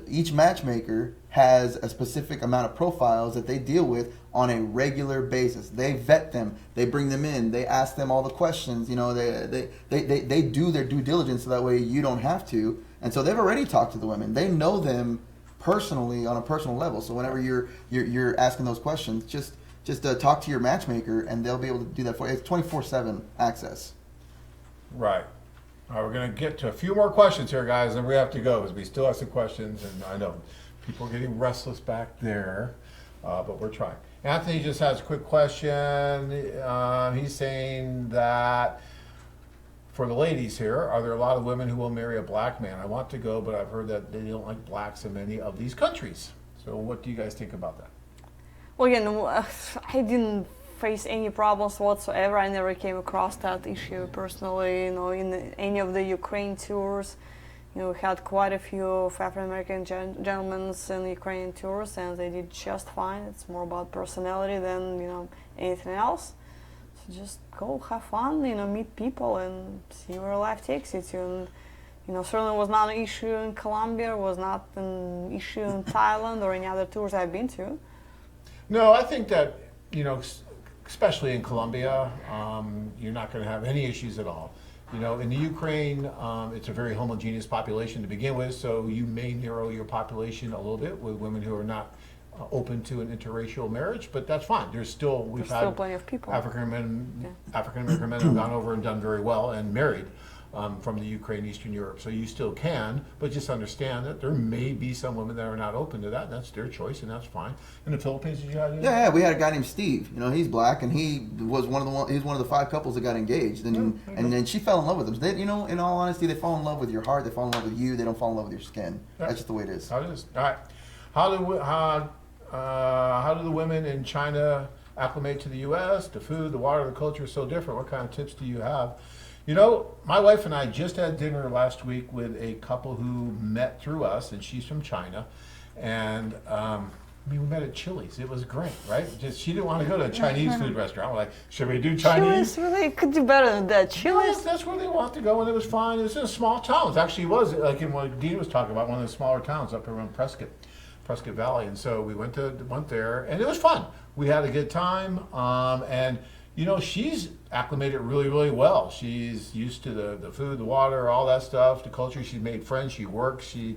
[SPEAKER 12] Each matchmaker has a specific amount of profiles that they deal with on a regular basis. They vet them, they bring them in, they ask them all the questions. They do their due diligence so that way you don't have to. And so they've already talked to the women. They know them personally on a personal level. So whenever you're asking those questions, just talk to your matchmaker and they'll be able to do that for you. It's 24/7 access.
[SPEAKER 10] Right. All right, we're going to get to a few more questions here, guys, and we have to go because we still have some questions, and I know people are getting restless back there, but we're trying. Anthony just has a quick question. He's saying that for the ladies here, are there a lot of women who will marry a black man? I want to go, but I've heard that they don't like blacks in many of these countries. So what do you guys think about that?
[SPEAKER 13] Well, again, I didn't face any problems whatsoever. I never came across that issue personally. In any of the Ukraine tours, we had quite a few of African American gentlemen in Ukrainian tours, and they did just fine. It's more about personality than anything else. So just go have fun, meet people and see where life takes you to. And certainly was not an issue in Colombia, was not an issue in Thailand or any other tours I've been to.
[SPEAKER 10] No, I think that especially in Colombia, you're not going to have any issues at all. In the Ukraine, it's a very homogeneous population to begin with, so you may narrow your population a little bit with women who are not open to an interracial marriage, but that's fine. There's still
[SPEAKER 13] plenty of people.
[SPEAKER 10] African American men have gone over and done very well and married from the Ukraine, Eastern Europe. So you still can, but just understand that there may be some women that are not open to that. And that's their choice, and that's fine. In the Philippines, did you have?
[SPEAKER 12] Yeah, we had a guy named Steve. He's black, and he was one of the 5 couples that got engaged, and then she fell in love with him. They, in all honesty, they fall in love with your heart. They fall in love with you. They don't fall in love with your skin. That's just the way it is.
[SPEAKER 10] How it is. All right. How do the women in China acclimate to the U.S.? The food, the water, the culture is so different. What kind of tips do you have? My wife and I just had dinner last week with a couple who met through us, and she's from China. And we met at Chili's. It was great, right? She didn't want to go to a Chinese food restaurant. We're like, should we do Chinese?
[SPEAKER 13] Chili's really could do better than that. Chili's.
[SPEAKER 10] That's where they want to go, and it was fine. It was in a small town. It actually was, like in what Dean was talking about, one of the smaller towns up around Prescott Valley. And so we went there, and it was fun. We had a good time, and she's acclimated really, really well. She's used to the food, the water, all that stuff, the culture. She's made friends. She works. She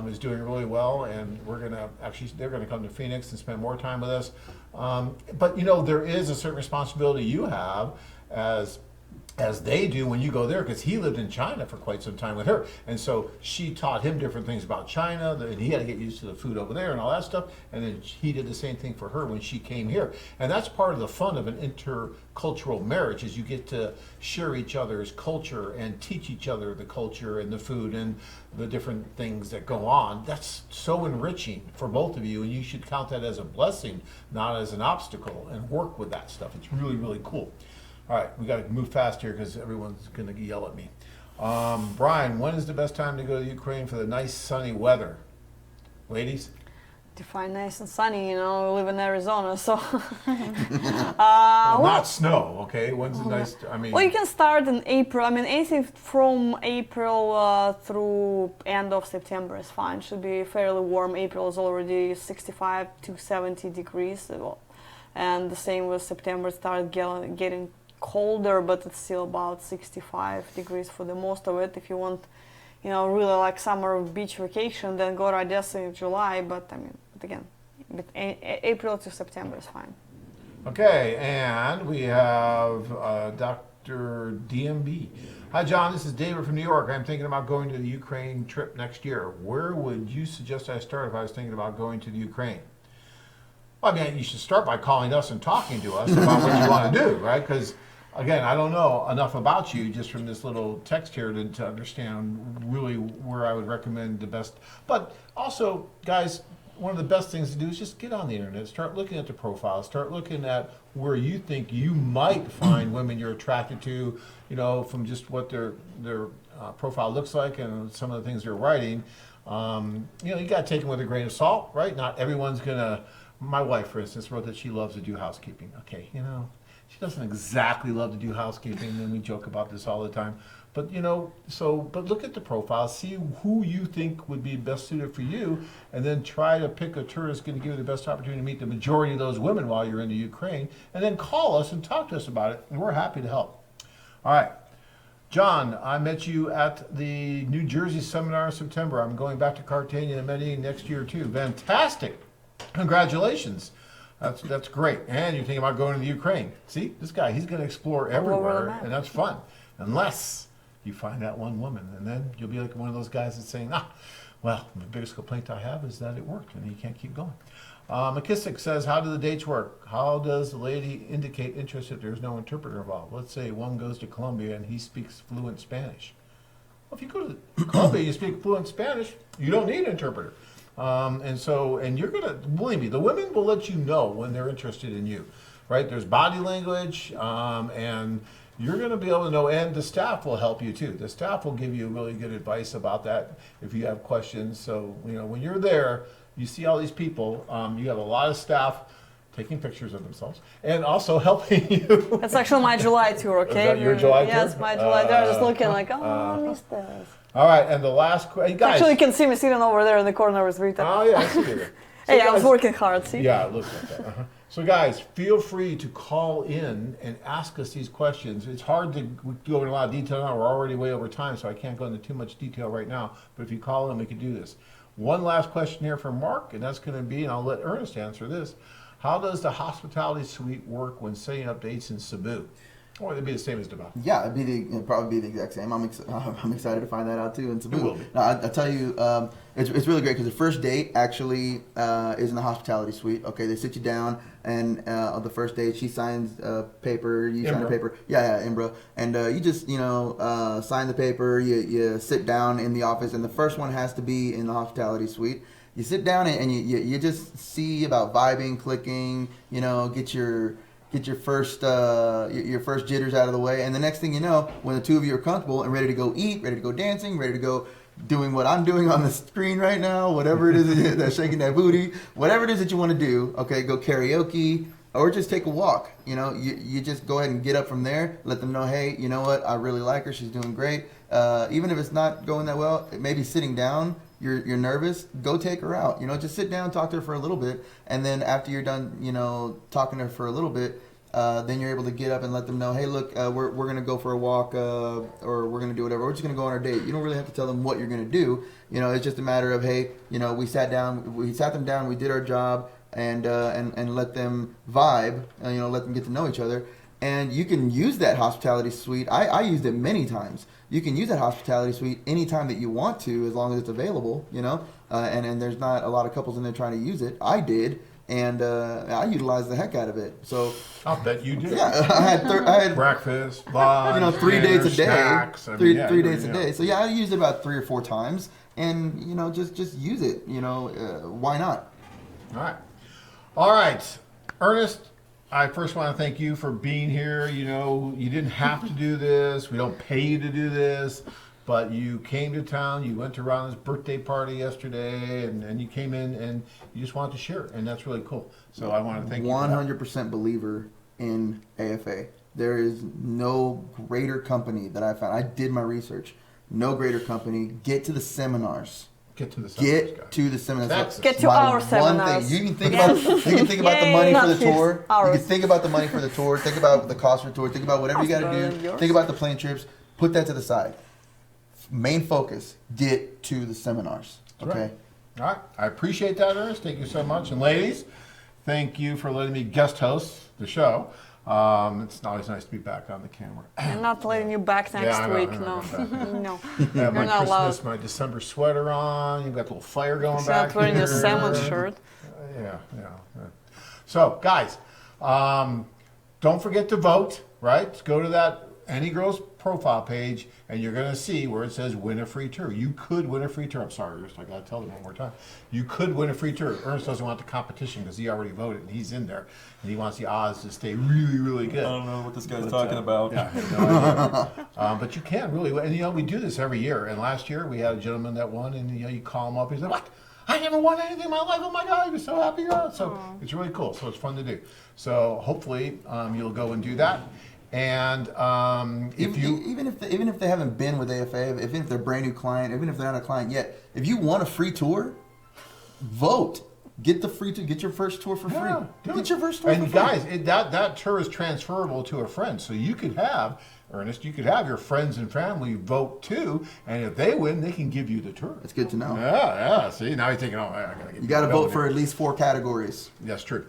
[SPEAKER 10] is doing really well, and they're gonna come to Phoenix and spend more time with us. But there is a certain responsibility you have as they do when you go there, because he lived in China for quite some time with her, and so she taught him different things about China, and he had to get used to the food over there and all that stuff, and then he did the same thing for her when she came here. And that's part of the fun of an intercultural marriage, is you get to share each other's culture and teach each other the culture and the food and the different things that go on. That's so enriching for both of you, and you should count that as a blessing, not as an obstacle, and work with that stuff. It's really, really cool. All right, we got to move fast here because everyone's going to yell at me. Brian, when is the best time to go to Ukraine for the nice sunny weather? Ladies?
[SPEAKER 13] Define nice and sunny, we live in Arizona, so.
[SPEAKER 10] Not snow, okay? When's the nice,
[SPEAKER 13] Well, you can start in April. Anything from April through end of September is fine. Should be fairly warm. April is already 65 to 70 degrees. And the same with September, started getting colder, but it's still about 65 degrees for the most of it. If you want, really like summer beach vacation, then go to Odessa in July. But again, April to September is fine.
[SPEAKER 10] Okay, and we have Dr. DMB. Hi, John. This is David from New York. I'm thinking about going to the Ukraine trip next year. Where would you suggest I start if I was thinking about going to the Ukraine? Well, I mean, you should start by calling us and talking to us about what you want to do, right? Because, again, I don't know enough about you just from this little text here to understand really where I would recommend the best. But also, guys, one of the best things to do is just get on the internet, start looking at the profiles, start looking at where you think you might find women you're attracted to, you know, from just what their profile looks like and some of the things they're writing. You know, you got to take them with a grain of salt, right? Not everyone's going to. My wife, for instance, wrote that she loves to do housekeeping. Okay, you know, she doesn't exactly love to do housekeeping, and we joke about this all the time. But, you know, but look at the profile, see who you think would be best suited for you, and then try to pick a tourist going to give you the best opportunity to meet the majority of those women while you're in the Ukraine, and then call us and talk to us about it, and we're happy to help. All right. John, I met you at the New Jersey seminar in September. I'm going back to Cartagena and Medellin next year, too. Fantastic. Congratulations. That's great. And you're thinking about going to the Ukraine. See, this guy, he's going to explore everywhere, and that's fun. Unless you find that one woman, and then you'll be like one of those guys that's saying, well, the biggest complaint I have is that it worked, and you can't keep going. McKissick says, how do the dates work? How does the lady indicate interest if there's no interpreter involved? Let's say one goes to Colombia and he speaks fluent Spanish. Well, if you go to Colombia, you speak fluent Spanish, you don't need an interpreter. And you're gonna, believe me, the women will let you know when they're interested in you, right? There's body language, and you're gonna be able to know, and the staff will help you too. The staff will give you really good advice about that if you have questions. So, you know, when you're there, you see all these people, you have a lot of staff taking pictures of themselves and also helping you.
[SPEAKER 13] That's actually my July tour, okay?
[SPEAKER 10] Is that your July tour?
[SPEAKER 13] Yes, my July tour. I was just looking like, oh, I missed this.
[SPEAKER 10] All right, and the last question, guys.
[SPEAKER 13] Actually, you can see me sitting over there in the corner with Rita.
[SPEAKER 10] Oh, yeah, I see you.
[SPEAKER 13] Hey, I was working hard, see?
[SPEAKER 10] Yeah, it looks like that. So, guys, feel free to call in and ask us these questions. It's hard to go into a lot of detail now. We're already way over time, so I can't go into too much detail right now. But if you call in, we can do this. One last question here from Mark, and that's going to be, and I'll let Ernest answer this. How does the hospitality suite work when setting up dates in Cebu? Or it'd be the same as Davao.
[SPEAKER 12] Yeah, it'd probably be the exact same. I'm excited to find that out too in Cebu.
[SPEAKER 10] It will be.
[SPEAKER 12] No, I tell you, it's really great because the first date actually is in the hospitality suite. Okay, they sit you down, and on the first date, she signs a paper, you sign a paper. Yeah, Imbra. And you just, sign the paper, you sit down in the office, and the first one has to be in the hospitality suite. You sit down and you just see about vibing, clicking, get your first jitters out of the way, and the next thing you know, when the two of you are comfortable and ready to go eat, ready to go dancing, ready to go doing what I'm doing on the screen right now, whatever it is that's shaking that booty, whatever it is that you want to do, okay, go karaoke or just take a walk. You just go ahead and get up from there, let them know, hey, you know what, I really like her, she's doing great. Even if it's not going that well, maybe sitting down, you're nervous, go take her out. Just sit down, talk to her for a little bit, and then after you're done, talking to her for a little bit, then you're able to get up and let them know, hey, look, we're gonna go for a walk, or we're gonna do whatever. We're just gonna go on our date. You don't really have to tell them what you're gonna do. It's just a matter of, hey, we sat them down, we did our job, and let them vibe, let them get to know each other. And you can use that hospitality suite. I used it many times. You can use that hospitality suite anytime that you want to, as long as it's available, and there's not a lot of couples in there trying to use it. I did, and I utilized the heck out of it. So
[SPEAKER 10] I'll bet you did.
[SPEAKER 12] Yeah, I had
[SPEAKER 10] breakfast, lunch,
[SPEAKER 12] 3 dates a day,
[SPEAKER 10] snacks.
[SPEAKER 12] three dates a day. So yeah, I used it about 3 or 4 times, and just use it. Why not?
[SPEAKER 10] All right, Ernest. I first want to thank you for being here. You didn't have to do this. We don't pay you to do this, but you came to town. You went to Ron's birthday party yesterday, and you came in and you just wanted to share it, and that's really cool. So I want to thank you.
[SPEAKER 12] 100% believer in AFA. There is no greater company that I found. I did my research. No greater company. Get to the seminars.
[SPEAKER 10] Get to the seminars.
[SPEAKER 12] That's
[SPEAKER 13] Get to our seminars.
[SPEAKER 12] You can think about the money for the tour. You can think about the money for the tour. Think about the cost for the tour. Think about whatever you got to do. Think about the plane trips. Put that to the side. Main focus: get to the seminars. Okay.
[SPEAKER 10] All right. I appreciate that, Ernest. Thank you so much. And ladies, thank you for letting me guest host the show. It's always nice to be back on the camera.
[SPEAKER 13] I'm not letting you back next week. No.
[SPEAKER 10] No. I have my Christmas, my December sweater on. You've got the little fire going back
[SPEAKER 13] here. Not wearing
[SPEAKER 10] here.
[SPEAKER 13] a salmon shirt.
[SPEAKER 10] Yeah. So, guys, don't forget to vote, right? Go to that Any Girl's profile page, and you're going to see where it says win a free tour. You could win a free tour. I'm sorry, Ernest, I got to tell them one more time. You could win a free tour. Ernest doesn't want the competition because he already voted, and he's in there, and he wants the odds to stay really, really good.
[SPEAKER 4] I don't know what this guy's talking about.
[SPEAKER 10] Yeah, I have no idea. But you can really win. And, you know, we do this every year. And last year, we had a gentleman that won, and, you know, you call him up, he's like, what? I never won anything in my life. Oh my God, he was so happy. So it's really cool. So it's fun to do. So hopefully you'll go and do that. And
[SPEAKER 12] even if they haven't been with AFA, even if they're a brand new client, even if they're not a client yet, if you want a free tour, vote. Get the free tour. Get your first tour for free. Get your first tour for free.
[SPEAKER 10] And guys, that tour is transferable to a friend. So you could have, Ernest, you could have your friends and family vote too, and if they win, they can give you the tour.
[SPEAKER 12] That's good to know.
[SPEAKER 10] Yeah. See, now you're thinking, oh, I gotta get.
[SPEAKER 12] You got to vote for at least 4 categories.
[SPEAKER 10] That's true.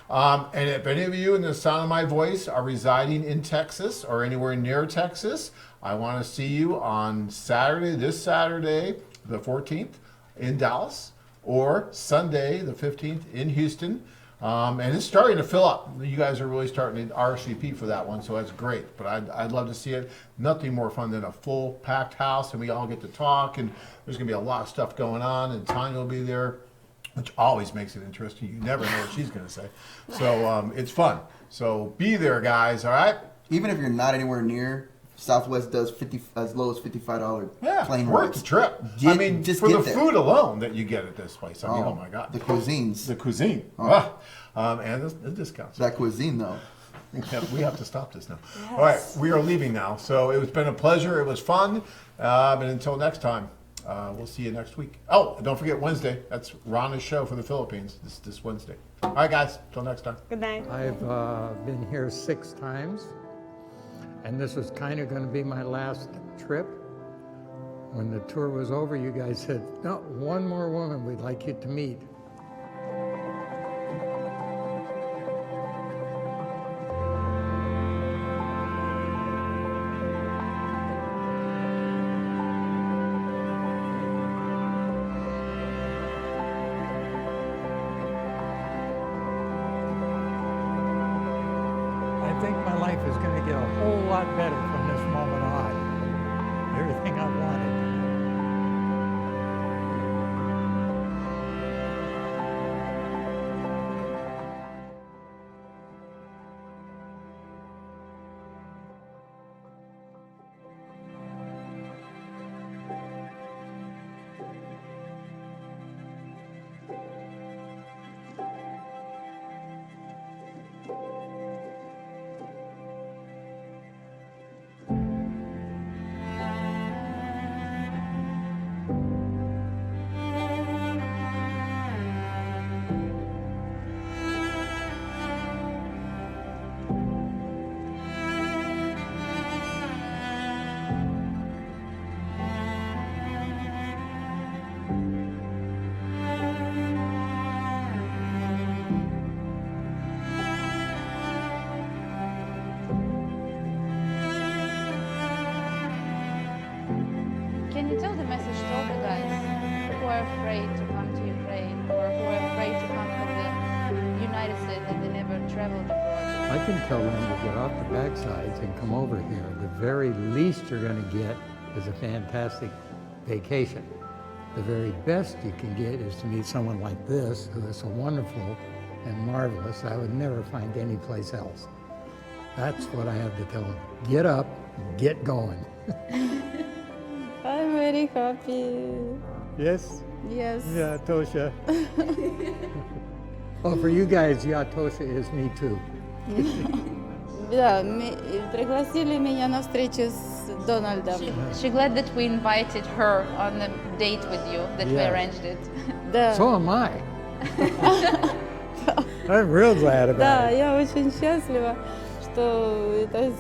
[SPEAKER 10] And if any of you in the sound of my voice are residing in Texas or anywhere near Texas, I want to see you on Saturday, this Saturday, the 14th, in Dallas, or Sunday, the 15th, in Houston. And it's starting to fill up. You guys are really starting to RSVP for that one, so that's great. But I'd love to see it. Nothing more fun than a full packed house, and we all get to talk, and there's going to be a lot of stuff going on, and Tanya will be there, which always makes it interesting. You never know what she's going to say. So it's fun. So be there, guys, all right?
[SPEAKER 12] Even if you're not anywhere near, Southwest does as low as $55 plane
[SPEAKER 10] worth
[SPEAKER 12] rides.
[SPEAKER 10] the trip.
[SPEAKER 12] Just
[SPEAKER 10] for
[SPEAKER 12] get
[SPEAKER 10] the
[SPEAKER 12] there.
[SPEAKER 10] food alone that you get at this place. I mean, oh my God.
[SPEAKER 12] The cuisines.
[SPEAKER 10] The cuisine.
[SPEAKER 12] Oh.
[SPEAKER 10] And the discounts.
[SPEAKER 12] That cuisine, though.
[SPEAKER 10] We have to stop this now. Yes. All right, we are leaving now. So it's been a pleasure. It was fun. And until next time, we'll see you next week. Oh, and don't forget Wednesday. That's Rana's show for the Philippines this Wednesday. All right, guys. Till next time.
[SPEAKER 11] Good night.
[SPEAKER 7] I've been here 6 times, and this was kind of going to be my last trip. When the tour was over, you guys said, no, one more woman we'd like you to meet. I think my life is going to get a whole lot better from this moment on. Everything I've wanted.
[SPEAKER 8] Can you tell the message to all the guys who are afraid to come to Ukraine or who are afraid to come from the United States that they never traveled abroad?
[SPEAKER 7] I can tell them to get off the backsides and come over here. The very least you're going to get is a fantastic vacation. The very best you can get is to meet someone like this, who is so wonderful and marvelous I would never find anyplace else. That's what I have to tell them. Get up, get going.
[SPEAKER 9] I'm very happy.
[SPEAKER 7] Yes?
[SPEAKER 9] Yes.
[SPEAKER 7] Yeah, Tosha. Oh, for you guys, yeah, Tosha is me too.
[SPEAKER 9] Да, пригласили меня на встречу с Дональдом.
[SPEAKER 8] She's glad that we invited her on a date with you, that we
[SPEAKER 7] Yeah.
[SPEAKER 8] arranged it.
[SPEAKER 9] Да.
[SPEAKER 7] So am I. I'm real glad about
[SPEAKER 9] Да,
[SPEAKER 7] it.
[SPEAKER 9] я очень счастлива, что это,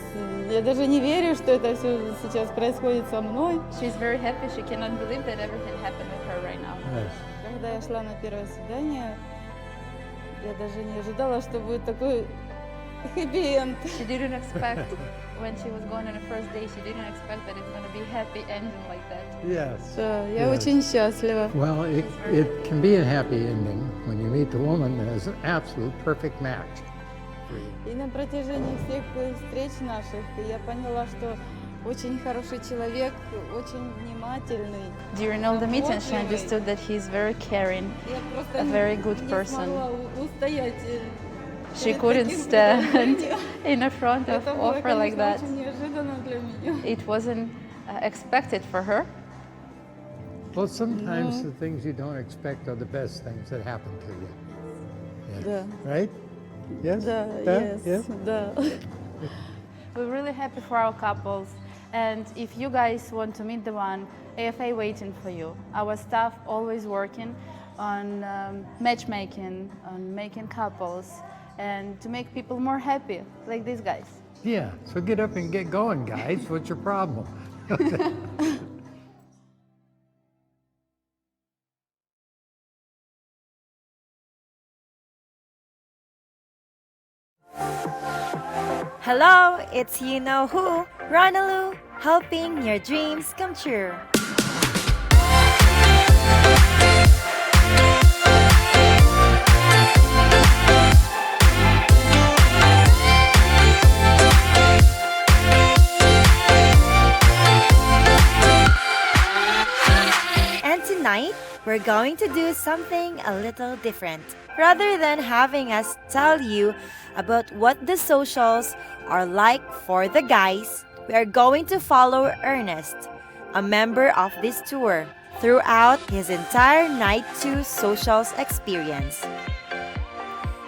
[SPEAKER 9] я даже не верю, что это все сейчас происходит со мной.
[SPEAKER 8] She's very happy. She cannot believe that everything happened with her right now.
[SPEAKER 7] Yes.
[SPEAKER 9] Когда я шла на первое свидание, я даже не ожидала, что будет такой happy end.
[SPEAKER 8] She didn't expect when she was going on the first day, she didn't expect that it's going to be happy ending like that.
[SPEAKER 7] Yes.
[SPEAKER 9] Да, я
[SPEAKER 7] Yes.
[SPEAKER 9] очень счастлива.
[SPEAKER 7] Well, it can be a happy ending when you meet the woman that is an absolute perfect match.
[SPEAKER 9] И на протяжении всех встреч наших я поняла, что очень хороший человек, очень внимательный.
[SPEAKER 8] During all the meetings, she understood that he's very caring, a very good person. She couldn't stand in the front of her like that. It wasn't expected for her.
[SPEAKER 7] Well, sometimes the things you don't expect are the best things that happen to you. Yes.
[SPEAKER 9] Да.
[SPEAKER 7] Right? Yes?
[SPEAKER 9] Да,
[SPEAKER 7] Yeah?
[SPEAKER 9] yes,
[SPEAKER 7] Yes?
[SPEAKER 9] да.
[SPEAKER 8] We're really happy for our couples, and if you guys want to meet the one, AFA waiting for you. Our staff always working on matchmaking, on making couples, and to make people more happy, like these guys.
[SPEAKER 7] Yeah. So get up and get going, guys. What's your problem?
[SPEAKER 14] Hello, it's you know who, Ronaloo, helping your dreams come true. And tonight, we're going to do something a little different. Rather than having us tell you about what the socials are like for the guys, we are going to follow Ernest, a member of this tour, throughout his entire Night 2 socials experience.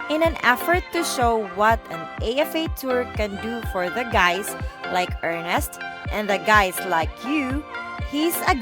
[SPEAKER 14] In an effort to show what an AFA tour can do for the guys like Ernest and the guys like you, he's agreed